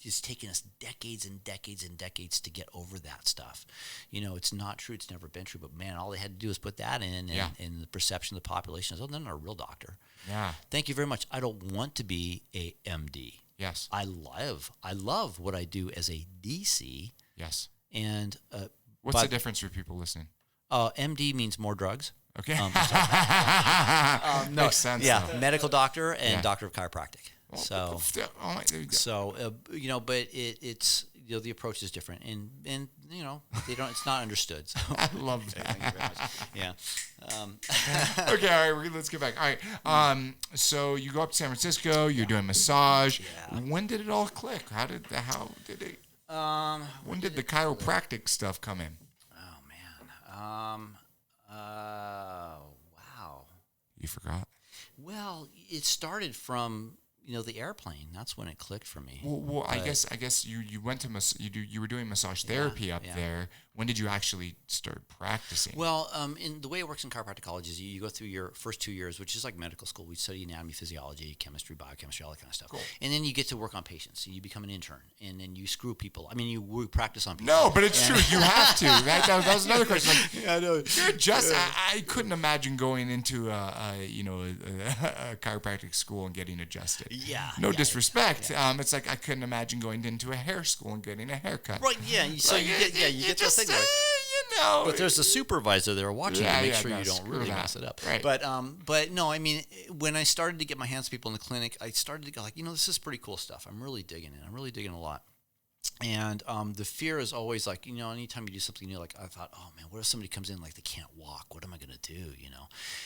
it's taken us decades and decades and decades to get over that stuff. It's not true. It's never been true. But man, all they had to do is put that in, and the perception of the population is, oh, they're not a real doctor. Yeah. Thank you very much. I don't want to be a MD. Yes. I love what I do as a DC. Yes. And what's the difference for people listening? MD means more drugs. Okay. No, makes sense. Yeah, though. medical doctor and doctor of chiropractic. Well, but it's the approach is different, and they don't. It's not understood. So. I love that. Thank you very much. Yeah. Okay, all right. Let's get back. All right. So you go up to San Francisco. You're doing massage. Yeah. When did it all click? How did it? When did the chiropractic stuff come in? Oh man. Wow. You forgot. Well, it started from the airplane. That's when it clicked for me. Well, I guess you went to you were doing massage therapy up there. When did you actually start practicing? Well, in the way it works in chiropractic college is you go through your first 2 years, which is like medical school. We study anatomy, physiology, chemistry, biochemistry, all that kind of stuff. Cool. And then you get to work on patients. So you become an intern, and then you screw people. I mean, we practice on people. No, but it's true. You have to. That was another question. Like, I know. You're just. I couldn't imagine going into a chiropractic school and getting adjusted. Yeah. No disrespect. Yeah. It's like I couldn't imagine going into a hair school and getting a haircut. Right. Yeah. So you get those things. But there's a supervisor there watching to make sure you don't really mess it up. Right. But no, I mean, when I started to get my hands on people in the clinic, I started to go like, this is pretty cool stuff. I'm really digging it. I'm really digging a lot. And the fear is always like, anytime you do something new, like I thought, oh man, what if somebody comes in like they can't walk? What am I going to do?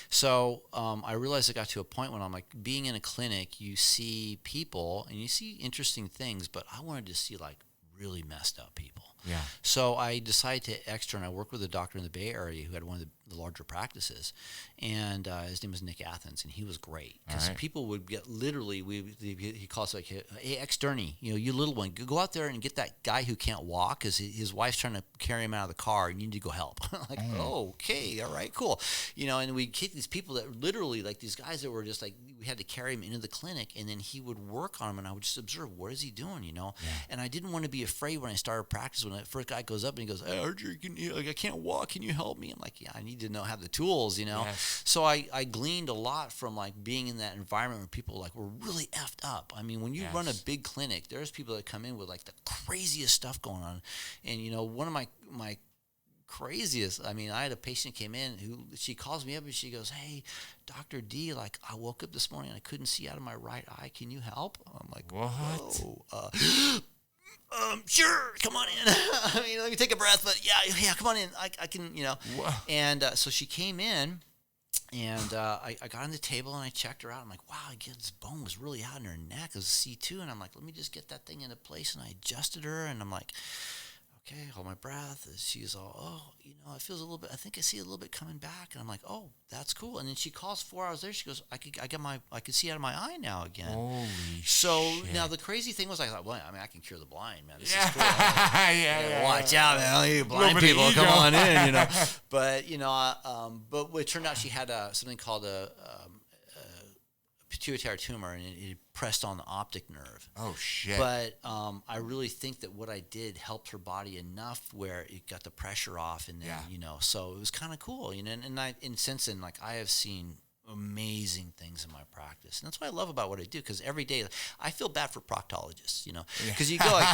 So I realized I got to a point when I'm like, being in a clinic, you see people and you see interesting things, but I wanted to see like really messed up people. Yeah. So I decided to extern. I worked with a doctor in the Bay Area who had one of the larger practices, and his name was Nick Athens, and he was great because people would get literally. He calls it like, hey, externi, you little one, go out there and get that guy who can't walk because his wife's trying to carry him out of the car, and you need to go help. Like, okay, all right, cool, and we'd get these people that literally like these guys that were just like we had to carry him into the clinic, and then he would work on him, and I would just observe what is he doing, and I didn't want to be afraid when I started practice when that first guy goes up and he goes, hey, I can't walk, can you help me? I'm like, yeah, I need to have the tools, Yes. So I gleaned a lot from like being in that environment where people like were really effed up. I mean, when you run a big clinic, there's people that come in with like the craziest stuff going on, and one of my craziest. I mean, I had a patient came in who she calls me up and she goes, hey, Dr. D, like I woke up this morning and I couldn't see out of my right eye. Can you help? I'm like, what? Whoa, sure, come on in. I mean, let me take a breath, but yeah, come on in. I can, Whoa. And so she came in, and I got on the table and I checked her out. I'm like, wow, this bone was really out in her neck. It was C2, and I'm like, let me just get that thing into place, and I adjusted her, and I'm like, okay, hold my breath. She's all, it feels a little bit, I think I see a little bit coming back. And I'm like, oh, that's cool. And then she calls 4 hours later. She goes, I can see out of my eye now again. Holy shit. Now the crazy thing was I thought, well, I mean, I can cure the blind, man. This is cool. Watch out, man. You blind people, come on in, But, but it turned out she had something called a pituitary tumor, and it pressed on the optic nerve. Oh shit! But I really think that what I did helped her body enough where it got the pressure off, and then so it was kind of cool, And since then, like I have seen amazing things in my practice. And that's what I love about what I do, because every day I feel bad for proctologists, because you go like,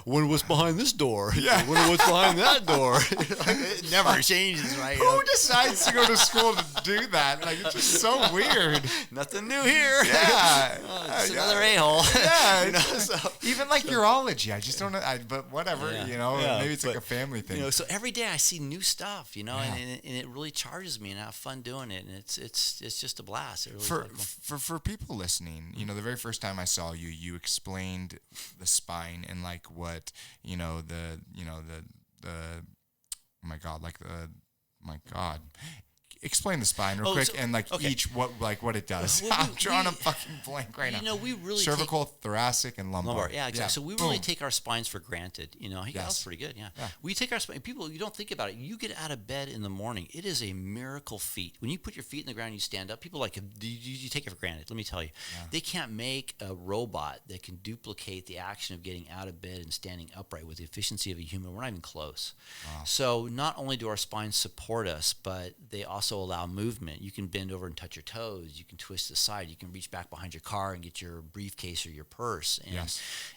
what's behind this door? Yeah. What's behind that door? It never changes, right? Who decides to go to school to do that? Like, it's just so weird. Nothing new here. Yeah. It's another a-hole. Yeah. So, even like urology, I just don't know. But whatever, Yeah. maybe it's like a family thing. So every day I see new stuff, and it really charges me, and I have fun doing it, and it's just a blast. It really For people listening, the very first time I saw you, you explained the spine and like what explain the spine real quick and each what it does. I'm drawing a fucking blank right now. We really cervical, thoracic, and lumbar. Yeah, exactly. Yeah. So we really take our spines for granted. That's pretty good. Yeah. We take our spine. People, you don't think about it. You get out of bed in the morning. It is a miracle feat. When you put your feet in the ground and you stand up, people you take it for granted. Let me tell you, they can't make a robot that can duplicate the action of getting out of bed and standing upright with the efficiency of a human. We're not even close. Wow. So not only do our spines support us, but they also allow movement. You can bend over and touch your toes. You can twist aside. You can reach back behind your car and get your briefcase or your purse.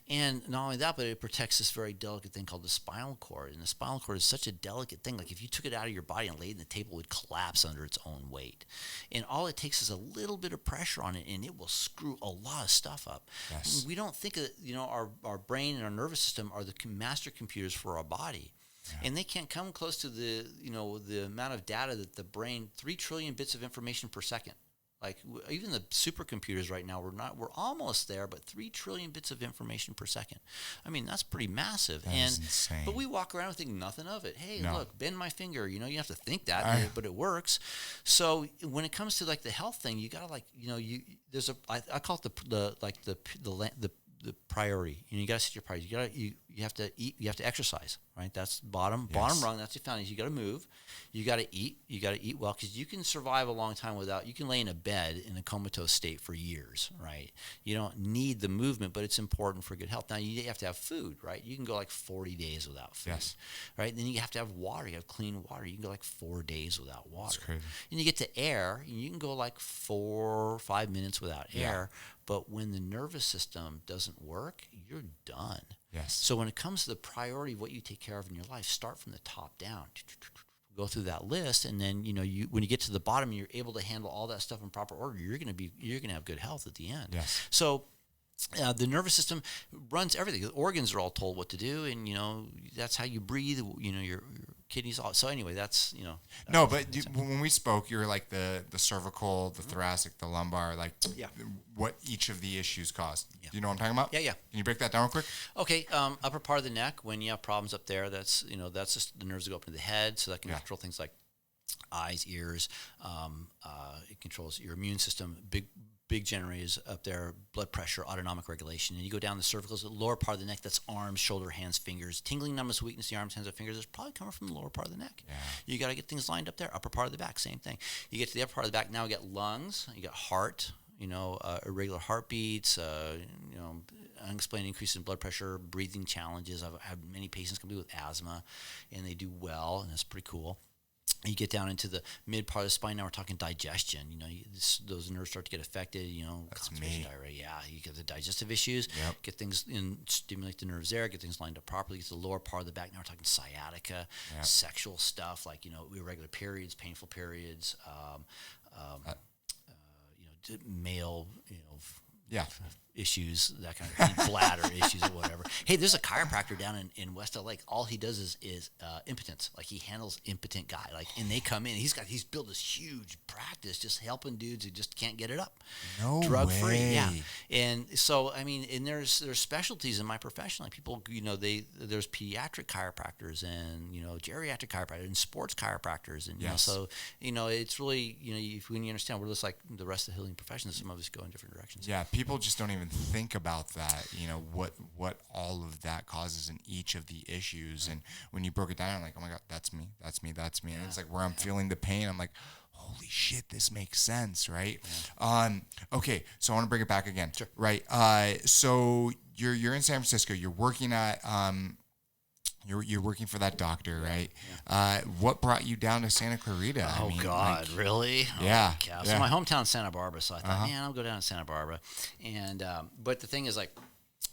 And not only that, but it protects this very delicate thing called the spinal cord. And the spinal cord is such a delicate thing. Like if you took it out of your body and laid it on the table, it would collapse under its own weight. And all it takes is a little bit of pressure on it, and it will screw a lot of stuff up. Yes. We don't think that our brain and our nervous system are the master computers for our body. Yeah. And they can't come close to the amount of data that the brain, 3 trillion bits of information per second. Like even the supercomputers right now, we're almost there, but 3 trillion bits of information per second. I mean, that's pretty massive. That is insane. But we walk around and think nothing of it. Hey, look, bend my finger. You have to think that, but it works. So when it comes to like the health thing, you gotta there's I call it the priority. You got to set your priorities. You have to eat. You have to exercise. Right. That's bottom rung. That's your foundation. You got to move. You got to eat. You got to eat well, because you can survive a long time without. You can lay in a bed in a comatose state for years. Right. You don't need the movement, but it's important for good health. Now you have to have food. Right. You can go like 40 days without food. Yes. Right. Then you have to have water. You have clean water. You can go like 4 days without water. That's crazy. And you get to air, and you can go like 4 or 5 minutes without air. But when the nervous system doesn't work, you're done. Yes. So when it comes to the priority of what you take care of in your life, start from the top down. Go through that list, and then when you get to the bottom and you're able to handle all that stuff in proper order, you're gonna have good health at the end. Yes. So the nervous system runs everything. The organs are all told what to do, and that's how you breathe. Your kidneys. So anyway, that's No, but when we spoke, you were like the cervical, the thoracic, the lumbar, what each of the issues cause. Yeah. Do you know what I'm talking about? Yeah. Can you break that down real quick? Okay, upper part of the neck. When you have problems up there, that's just the nerves that go up into the head, so that can control things like eyes, ears. It controls your immune system. Big generators up there, blood pressure, autonomic regulation. And you go down the cervicals, the lower part of the neck, that's arms, shoulder, hands, fingers. Tingling, numbness, weakness, the arms, hands, and fingers is probably coming from the lower part of the neck. Yeah. You got to get things lined up there. Upper part of the back, same thing. You get to the upper part of the back, now we got lungs, you got heart, irregular heartbeats, unexplained increase in blood pressure, breathing challenges. I've had many patients come to me with asthma, and they do well, and that's pretty cool. You get down into the mid part of the spine. Now we're talking digestion. Those nerves start to get affected. That's constipation, diarrhea. Yeah, you get the digestive issues. Yep. Get things stimulate the nerves there. Get things lined up properly. Get to the lower part of the back. Now we're talking sciatica, sexual stuff like irregular periods, painful periods. Male. Issues, that kind of thing, bladder issues or whatever. Hey, there's a chiropractor down in West LA. All he does is impotence. Like he handles impotent guy. And they come in. He's built this huge practice just helping dudes who just can't get it up. No drug way. free. Yeah. And so and there's specialties in my profession. Like people, there's pediatric chiropractors and geriatric chiropractors and sports chiropractors and so it's really when you understand we're just like the rest of the healing professions. Some of us go in different directions. Yeah, people just don't even think about that, what all of that causes in each of the issues. And when you broke it down, I'm like, oh my God, that's me. And it's like where I'm feeling the pain, I'm like, holy shit, this makes sense, right? Yeah. Okay, so I want to bring it back again. Sure. Right. So you're in San Francisco, you're working at You're working for that doctor, right? Yeah. What brought you down to Santa Clarita? Oh, God, really? Yeah. Oh, so my hometown's Santa Barbara, so I thought, man, I'll go down to Santa Barbara. And but the thing is, like,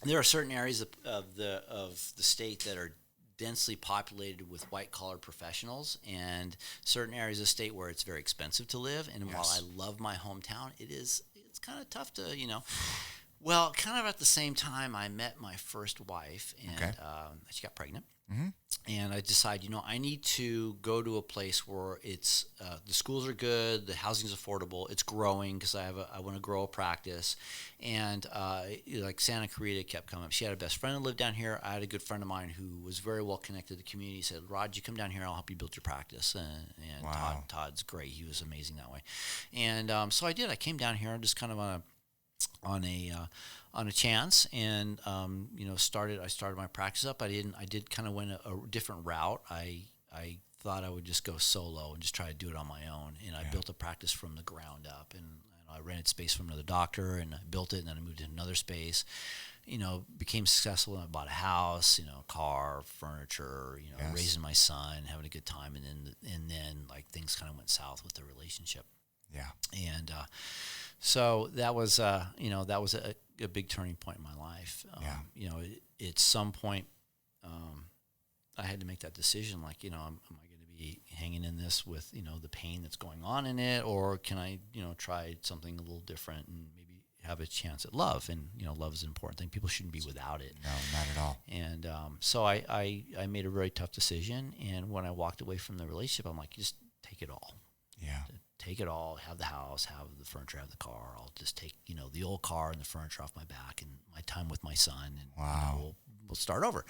there are certain areas of the state that are densely populated with white-collar professionals, and certain areas of the state where it's very expensive to live. And while I love my hometown, it's kind of tough to, Well, kind of at the same time, I met my first wife, and she got pregnant. Mm-hmm. And I decided, I need to go to a place where it's the schools are good, the housing's affordable, it's growing because I want to grow a practice, and like Santa Clarita kept coming up. She had a best friend who lived down here. I had a good friend of mine who was very well connected to the community. He said, "Rod, you come down here, I'll help you build your practice." And wow. Todd's great. He was amazing that way. And so I did. I came down here just kind of on a chance, and I started my practice up. I did kind of went a different route. I thought I would just go solo and just try to do it on my own, and I built a practice from the ground up, and I rented space from another doctor, and I built it, and then I moved to another space. Became successful, and I bought a house, car, furniture, raising my son, having a good time, and then like things kind of went south with the relationship. Yeah. And so that was a big turning point in my life. At some point, I had to make that decision. Like, am I going to be hanging in this with the pain that's going on in it, or can I try something a little different and maybe have a chance at love? And love is an important thing. People shouldn't be without it. No, not at all. And so I made a very tough decision. And when I walked away from the relationship, I'm like, just take it all. Yeah. Take it all, have the house, have the furniture, have the car. I'll just take, the old car and the furniture off my back and my time with my son, and we'll start over.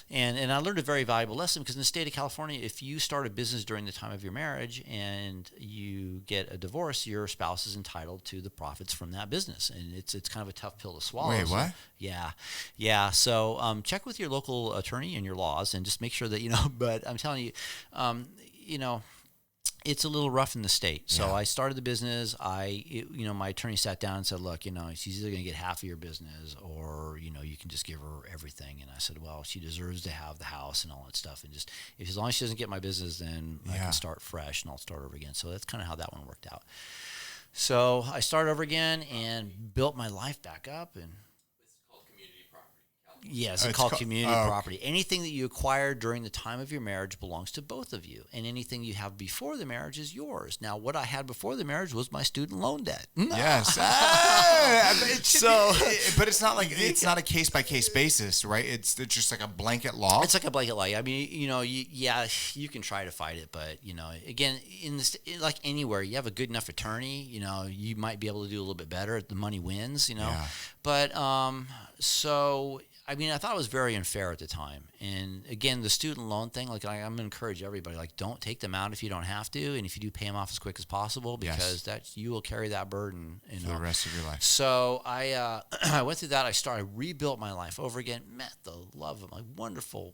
And I learned a very valuable lesson, because in the state of California, if you start a business during the time of your marriage and you get a divorce, your spouse is entitled to the profits from that business. And it's kind of a tough pill to swallow. Wait, what? Yeah. So check with your local attorney and your laws, and just make sure that, but I'm telling you, it's a little rough in the state. So I started the business. My attorney sat down and said, "Look, she's either going to get half of your business, or you can just give her everything." And I said, "Well, she deserves to have the house and all that stuff. And just as long as she doesn't get my business, then I can start fresh and I'll start over again." So that's kind of how that one worked out. So I started over again and built my life back up. And yes, it's called community property. Anything that you acquire during the time of your marriage belongs to both of you, and anything you have before the marriage is yours. Now, what I had before the marriage was my student loan debt. Yes. But it's not like it's not a case by case basis, right? It's just like a blanket law. It's like a blanket law. I mean, you can try to fight it, but again, like anywhere, you have a good enough attorney, you might be able to do a little bit better. The money wins, But so. I mean, I thought it was very unfair at the time. And again, the student loan thing, like I'm going to encourage everybody, like don't take them out if you don't have to. And if you do, pay them off as quick as possible, because you will carry that burden for the rest of your life. So I went through that. I rebuilt my life over again, met the love of my wonderful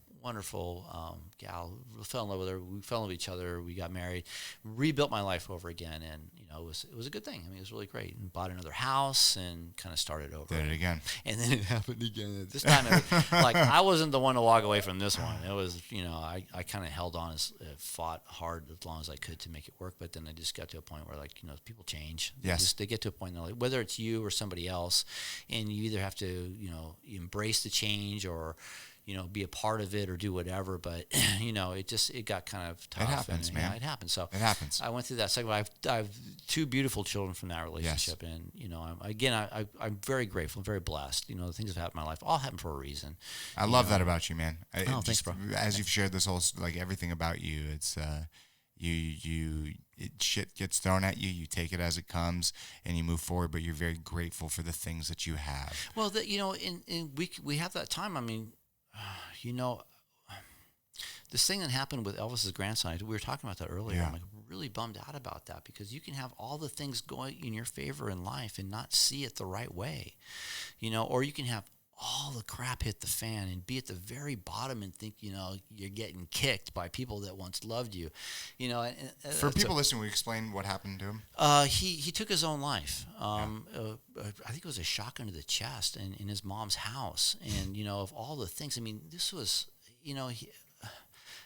gal. Fell in love with her. We fell in love with each other. We got married, rebuilt my life over again. And, it was a good thing. I mean, it was really great. And bought another house and kind of started over. Did it again. And then it happened again. This time, I wasn't the one to walk away from this one. It was, I kind of held on, fought hard as long as I could to make it work. But then I just got to a point where, people change. Yes. They get to a point, whether it's you or somebody else, and you either have to, embrace the change or, be a part of it or do whatever. But, it got kind of tough. It happens, man. Yeah, it happens. So it happens. I went through that second. I have two beautiful children from that relationship. Yes. And, I'm very grateful, very blessed. The things that have happened in my life all happen for a reason. I love that about you, man. Thanks, bro. As you've shared this whole, everything about you, it's, shit gets thrown at you, you take it as it comes, and you move forward, but you're very grateful for the things that you have. Well, we have that time. I mean, this thing that happened with Elvis's grandson, we were talking about that earlier. Yeah. I'm really bummed out about that, because you can have all the things going in your favor in life and not see it the right way, or you can have all the crap hit the fan and be at the very bottom and think, you're getting kicked by people that once loved you, For people listening, will you explain what happened to him? He took his own life. I think it was a shotgun to the chest in his mom's house. And, of all the things, I mean, this was,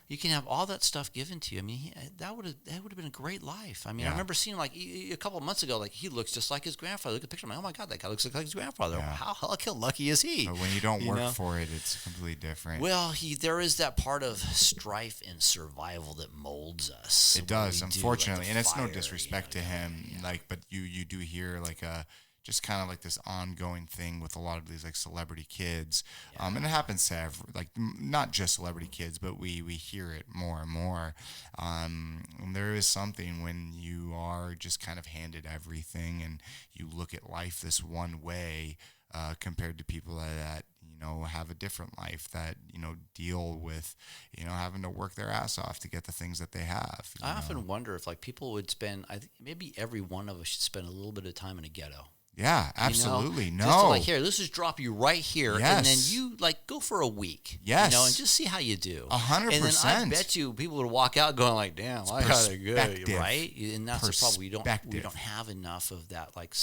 You can have all that stuff given to you. I mean, that would have been a great life. I mean, I remember seeing like a couple of months ago, like he looks just like his grandfather. Look at the picture. I'm like, oh my God, that guy looks like his grandfather. Yeah. How lucky is he? But when you don't work for it, it's completely different. Well, there is that part of strife and survival that molds us. It does, unfortunately, like and it's no fire, disrespect to him. Like, but you do hear like just kind of like this ongoing thing with a lot of these like celebrity kids, and it happens to not just celebrity kids, but we hear it more and more. And there is something when you are just kind of handed everything, and you look at life this one way, compared to people that have a different life, that deal with having to work their ass off to get the things that they have. I often wonder if like people would spend. I think maybe every one of us should spend a little bit of time in a ghetto. Yeah, absolutely. No. Just to like, here, let's just drop you right here. Yes. And then you like go for a week. Yes. And just see how you do. 100%. And then I bet you people would walk out going like, damn, I got it good. Right? And that's the problem. We don't have enough of that, like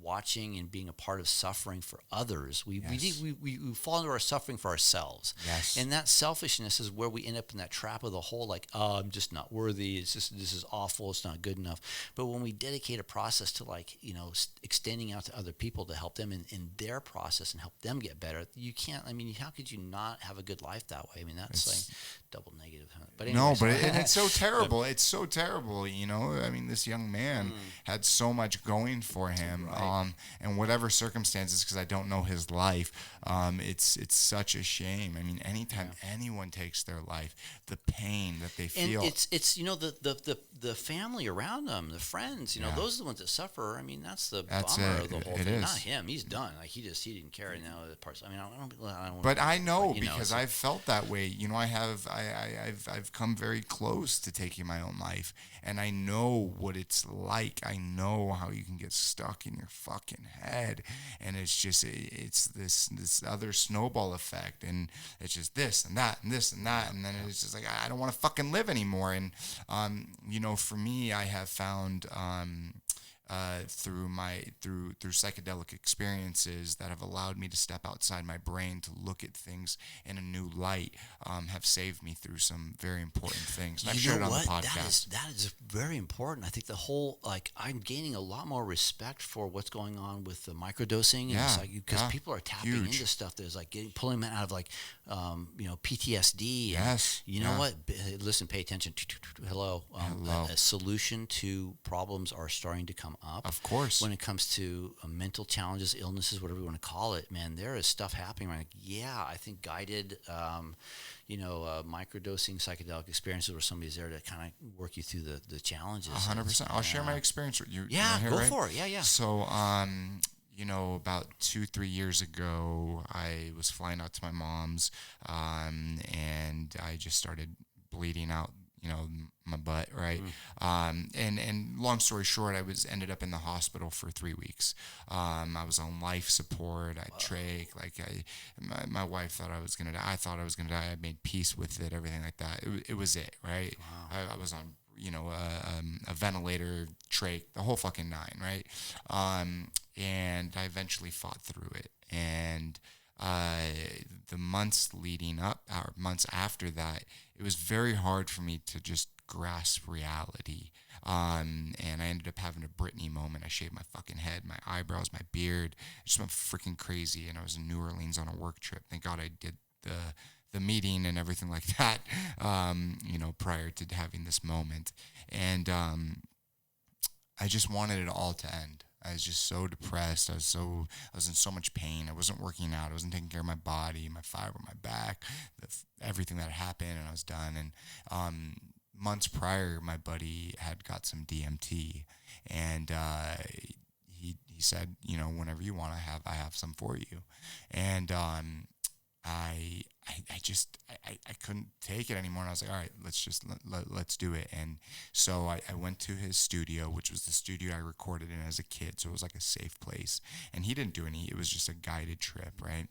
watching and being a part of suffering for others. We fall into our suffering for ourselves. Yes. And that selfishness is where we end up in that trap of the whole, like, oh, I'm just not worthy. This is awful. It's not good enough. But when we dedicate a process to like, extending out to other people to help them in their process and help them get better, you can't. I mean, how could you not have a good life that way? I mean, that's like double negative. But anyways, and it's so terrible. It's so terrible. I mean, this young man had so much going for him, and whatever circumstances, because I don't know his life, it's such a shame. I mean, anytime anyone takes their life, the pain that they feel. And it's the family around them, the friends, those are the ones that suffer. I mean, that's the bummer of the whole thing. Not him. He's done. Like he didn't care now the parts. I mean, I don't. But I know because I've felt that way. I've come very close to taking my own life, and I know what it's like. I know how you can get stuck in your fucking head, and it's this other snowball effect, and it's just this and that and this and that, and then it's just like I don't want to fucking live anymore. And for me, I have found through psychedelic experiences that have allowed me to step outside my brain to look at things in a new light, have saved me through some very important things. And I've shared it on the podcast. That is very important. I think the whole, like, I'm gaining a lot more respect for what's going on with the microdosing, because people are tapping into stuff that's like pulling them out of like, PTSD. Yes. And you know what? Listen, pay attention. Hello. A solution to problems are starting to come up. Of course. When it comes to mental challenges, illnesses, whatever you want to call it, man, there is stuff happening. Right? I think guided, microdosing psychedelic experiences where somebody's there to kind of work you through the challenges. 100%. I'll share my experience with you. Yeah, go right? for it. Yeah. So, about 2-3 years ago, I was flying out to my mom's, and I just started bleeding out, my butt, right? And long story short, I ended up in the hospital for 3 weeks. I was on life support. I trach, my wife thought I was gonna die. I thought I was gonna die. I made peace with it, everything like that. It was it, right? Wow. I was on, a ventilator, trach, the whole fucking nine, right? And I eventually fought through it. And the months leading up, or months after that, it was very hard for me to just grasp reality. And I ended up having a Britney moment. I shaved my fucking head, my eyebrows, my beard. I just went freaking crazy. And I was in New Orleans on a work trip. Thank God I did the meeting and everything like that, prior to having this moment. And I just wanted it all to end. I was just so depressed. I was in so much pain. I wasn't working out. I wasn't taking care of my body, my fiber, my back, everything that happened, and I was done. And months prior, my buddy had got some DMT, and he said, whenever you want I have some for you. And I couldn't take it anymore, and I was like, all right, let's do it. And so I went to his studio, which was the studio I recorded in as a kid, so it was like a safe place. And he didn't do it was just a guided trip, right?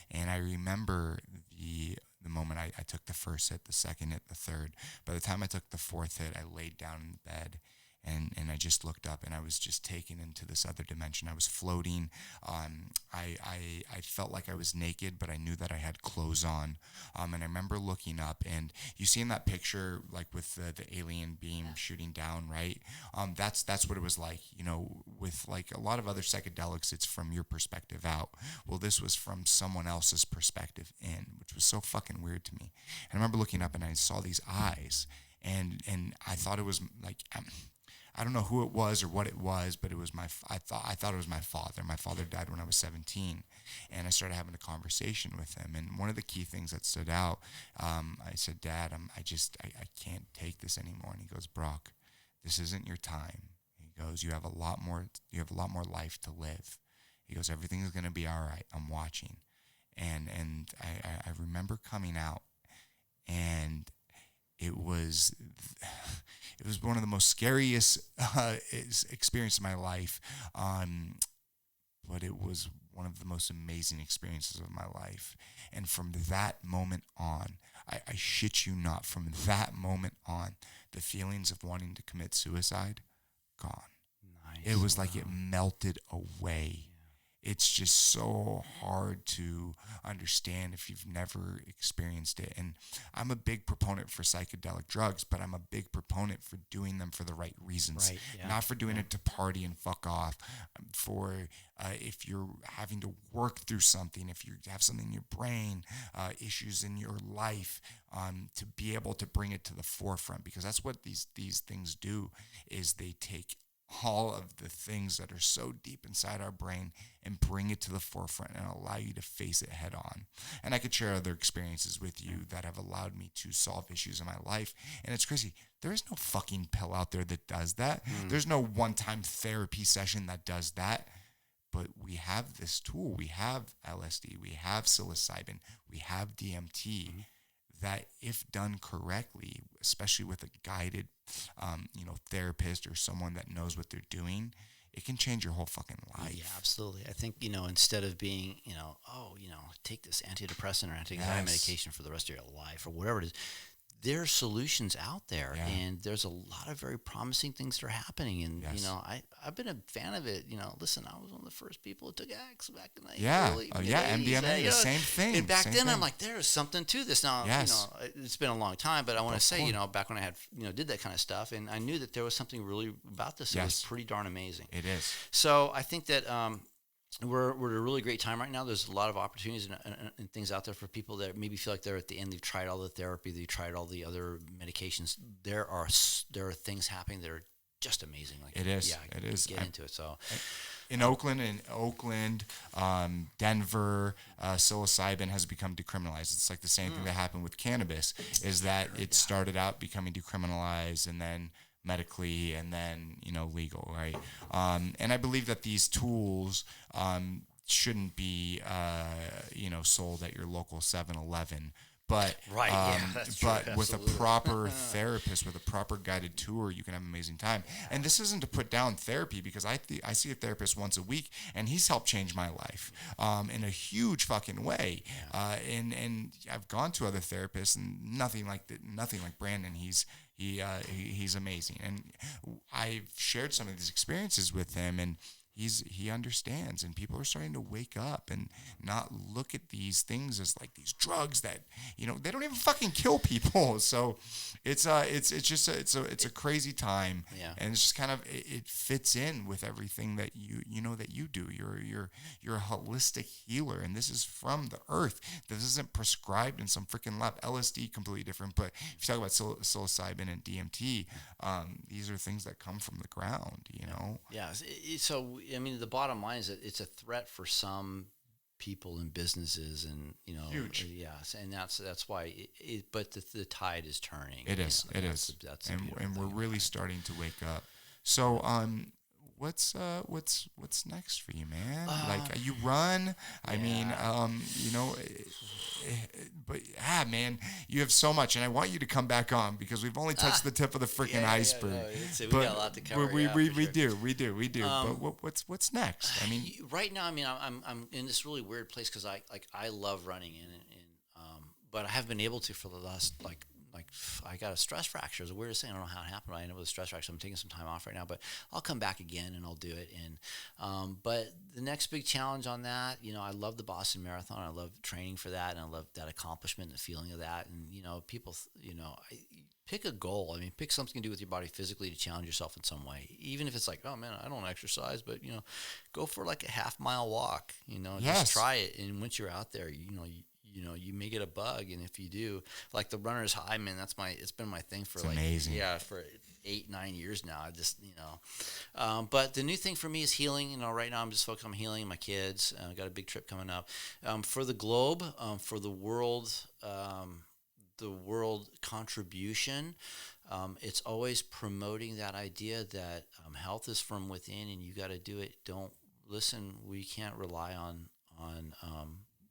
And I remember the moment I took the first hit, the second hit, the third. By the time I took the fourth hit, I laid down in bed, And I just looked up, and I was just taken into this other dimension. I was floating. I felt like I was naked, but I knew that I had clothes on. And I remember looking up, and you see in that picture, like with the alien beam shooting down, right? That's what it was like. You know, with like a lot of other psychedelics, it's from your perspective out. Well, this was from someone else's perspective in, which was so fucking weird to me. And I remember looking up, and I saw these eyes, and I thought it was like. I don't know who it was or what it was, but it was I thought it was my father. My father died when I was 17, and I started having a conversation with him. And one of the key things that stood out, I said, "Dad, I can't take this anymore." And he goes, "Brock, this isn't your time." He goes, "You have a lot more life to live." He goes, "Everything is gonna be all right. I'm watching." And I remember coming out, and it was one of the most scariest experiences of my life, but it was one of the most amazing experiences of my life. And from that moment on, I shit you not, from that moment on, the feelings of wanting to commit suicide, gone. Nice. It was like it melted away. It's just so hard to understand if you've never experienced it. And I'm a big proponent for psychedelic drugs, but I'm a big proponent for doing them for the right reasons. Right, yeah. Not for doing it to party and fuck off. For if you're having to work through something, if you have something in your brain, issues in your life, to be able to bring it to the forefront. Because that's what these things do, is they take all of the things that are so deep inside our brain and bring it to the forefront and allow you to face it head on. And I could share other experiences with you that have allowed me to solve issues in my life. And it's crazy. There is no fucking pill out there that does that. There's no one-time therapy session that does that. But we have this tool. We have LSD. We have psilocybin. We have DMT. That if done correctly, especially with a guided, therapist or someone that knows what they're doing, it can change your whole fucking life. Yeah, absolutely. I think, instead of being, take this antidepressant or anti-anxiety medication for the rest of your life or whatever it is, there are solutions out there, and there's a lot of very promising things that are happening. And, I've been a fan of it. Listen, I was one of the first people who took X back in the early MDMA, the same thing. And back then, thing. I'm like, there's something to this. Now, it's been a long time, but I want to say, back when I had, did that kind of stuff, and I knew that there was something really about this that was pretty darn amazing. It is. So I think that we're at a really great time right now. There's a lot of opportunities and things out there for people that maybe feel like they're at the end. They've tried all the therapy. They've tried all the other medications. There are things happening that are just amazing. Like, it is. Yeah, it is. Get into it. So, in Oakland, Denver, psilocybin has become decriminalized. It's like the same thing that happened with cannabis. Is that it started out becoming decriminalized, and then medically, and then legal, right? And I believe that these tools shouldn't be sold at your local 7-Eleven. But that's true. but with Absolutely. a proper therapist, with a proper guided tour, you can have an amazing time. And this isn't to put down therapy, because I see a therapist once a week, and he's helped change my life in a huge fucking way. And I've gone to other therapists, and nothing like Brandon. He's amazing, and I've shared some of these experiences with him, and he understands, and people are starting to wake up and not look at these things as like these drugs that they don't even fucking kill people. So it's a crazy time, and it's just kind of it fits in with everything that you do. You're a holistic healer, and this is from the earth. This isn't prescribed in some freaking lab. LSD completely different, but if you talk about psilocybin and DMT, these are things that come from the ground. Yeah. So I mean, the bottom line is that it's a threat for some people and businesses, and huge. Yes, and that's why. But the tide is turning. It is. And we're really starting to wake up. So, what's next for you, man? Like, you run. I mean, but man, you have so much, and I want you to come back on, because we've only touched the tip of the freaking iceberg. We got a lot to cover. We do. But what's next? I mean, right now, I'm in this really weird place, because I love running, but I haven't been able to for the last like like, I got a stress fracture. It's the weirdest thing. I don't know how it happened. I ended up with a stress fracture. So I'm taking some time off right now, but I'll come back again and I'll do it. And but the next big challenge on that, I love the Boston Marathon. I love training for that, and I love that accomplishment and the feeling of that. And people, pick a goal. I mean, pick something to do with your body physically to challenge yourself in some way. Even if it's like, oh man, I don't exercise, but go for like a half-mile walk. Just try it. And once you're out there, you may get a bug, and if you do, like the runner's high, man, it's been my thing for amazing. For 8-9 years now. I just but the new thing for me is healing. Right now I'm just focused on healing my kids. I got a big trip coming up for the globe, for the world. The world contribution. It's always promoting that idea that health is from within, and you got to do it. Don't listen. We can't rely on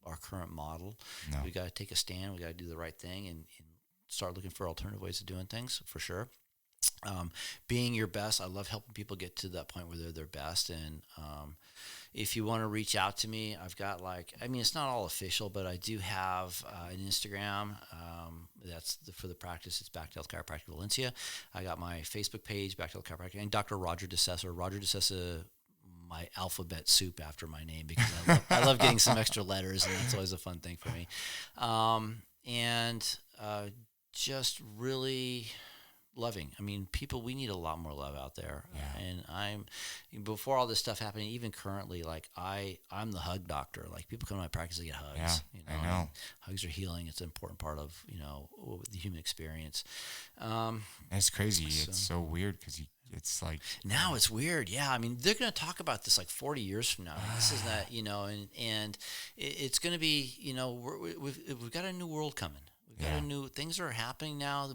our current model. No. We got to take a stand. We got to do the right thing and start looking for alternative ways of doing things, for sure. Being your best. I love helping people get to that point where they're their best. And if you want to reach out to me, I've got it's not all official, but I do have an Instagram. That's for the practice. It's Back to Health Chiropractic Valencia. I got my Facebook page, Back to Health Chiropractic, and Dr. Roger DeSesa. Roger DeSesa, my alphabet soup after my name, because I love getting some extra letters, and that's always a fun thing for me. Just really loving. I mean, people, we need a lot more love out there. Yeah. And before all this stuff happening, even currently, I'm the hug doctor. Like, people come to my practice, they get hugs. Yeah, I know. Hugs are healing. It's an important part of, the human experience. It's crazy. It's so weird because it's like... Now it's weird. Yeah. I mean, they're going to talk about this 40 years from now. This is that, and it's going to be, we've got a new world coming. We've got things are happening now.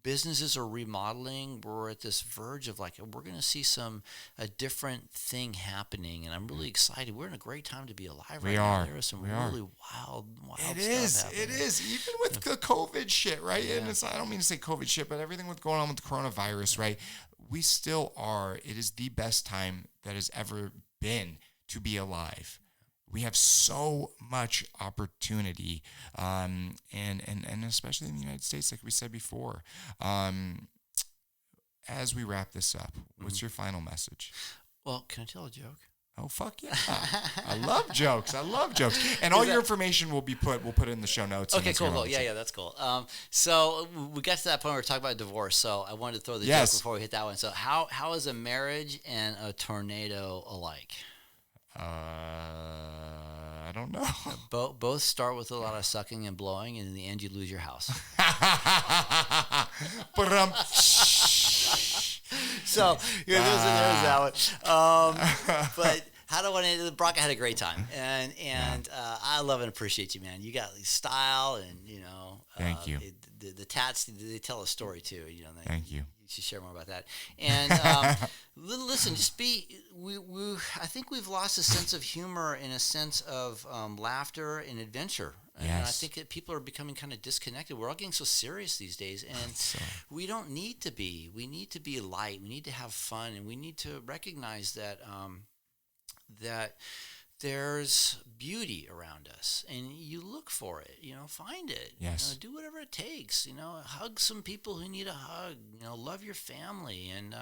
Businesses are remodeling. We're at this verge of we're going to see a different thing happening, and I'm really excited. We're in a great time to be alive right now. There is some really wild stuff happening. It is. Even with the COVID shit, right? Yeah. And I don't mean to say COVID shit, but everything with going on with the coronavirus, right? We still are. It is the best time that has ever been to be alive. We have so much opportunity, and especially in the United States, like we said before. As we wrap this up, what's your final message? Well, can I tell a joke? Oh, fuck yeah. I love jokes. And all your information we'll put it in the show notes. Okay, cool. Yeah, that's cool. So we got to that point where we're talking about divorce. So I wanted to throw the joke before we hit that one. So how is a marriage and a tornado alike? I don't know. Both start with a lot of sucking and blowing, and in the end, you lose your house. So there's that one. But how do I want to? Brock, I had a great time, and I love and appreciate you, man. You got style, and thank you. The tats, they tell a story too. Thank you. You should share more about that. And listen, I think we've lost a sense of humor and a sense of laughter and adventure. And I think that people are becoming kind of disconnected. We're all getting so serious these days, and we don't need to be. We need to be light. We need to have fun, and we need to recognize that that there's beauty around us, and you look for it. Find it. Yes. Do whatever it takes. Hug some people who need a hug. Love your family, and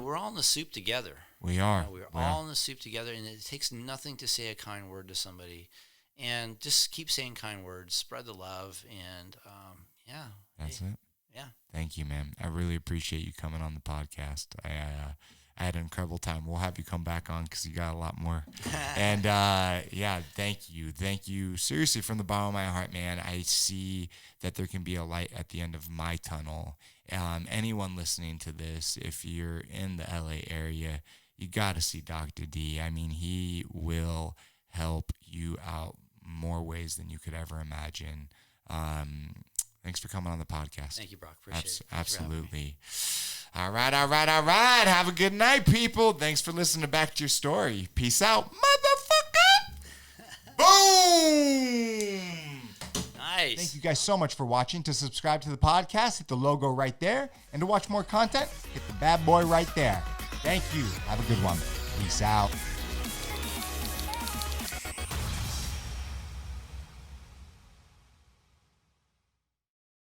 we're all in the soup together. We are. We're all in the soup together, and it takes nothing to say a kind word to somebody. And just keep saying kind words, spread the love, and That's it. Yeah. Thank you, man. I really appreciate you coming on the podcast. I had an incredible time. We'll have you come back on because you got a lot more. And thank you. Thank you. Seriously, from the bottom of my heart, man, I see that there can be a light at the end of my tunnel. Anyone listening to this, if you're in the LA area, you got to see Dr. D. I mean, he will help you out more ways than you could ever imagine. Thanks for coming on the podcast. Thank you, Brock. Appreciate it. Absolutely. All right. Have a good night, people. Thanks for listening to Back to Your Story. Peace out, motherfucker. Boom. Nice. Thank you guys so much for watching. To subscribe to the podcast, hit the logo right there. And to watch more content, hit the bad boy right there. Thank you. Have a good one. Peace out.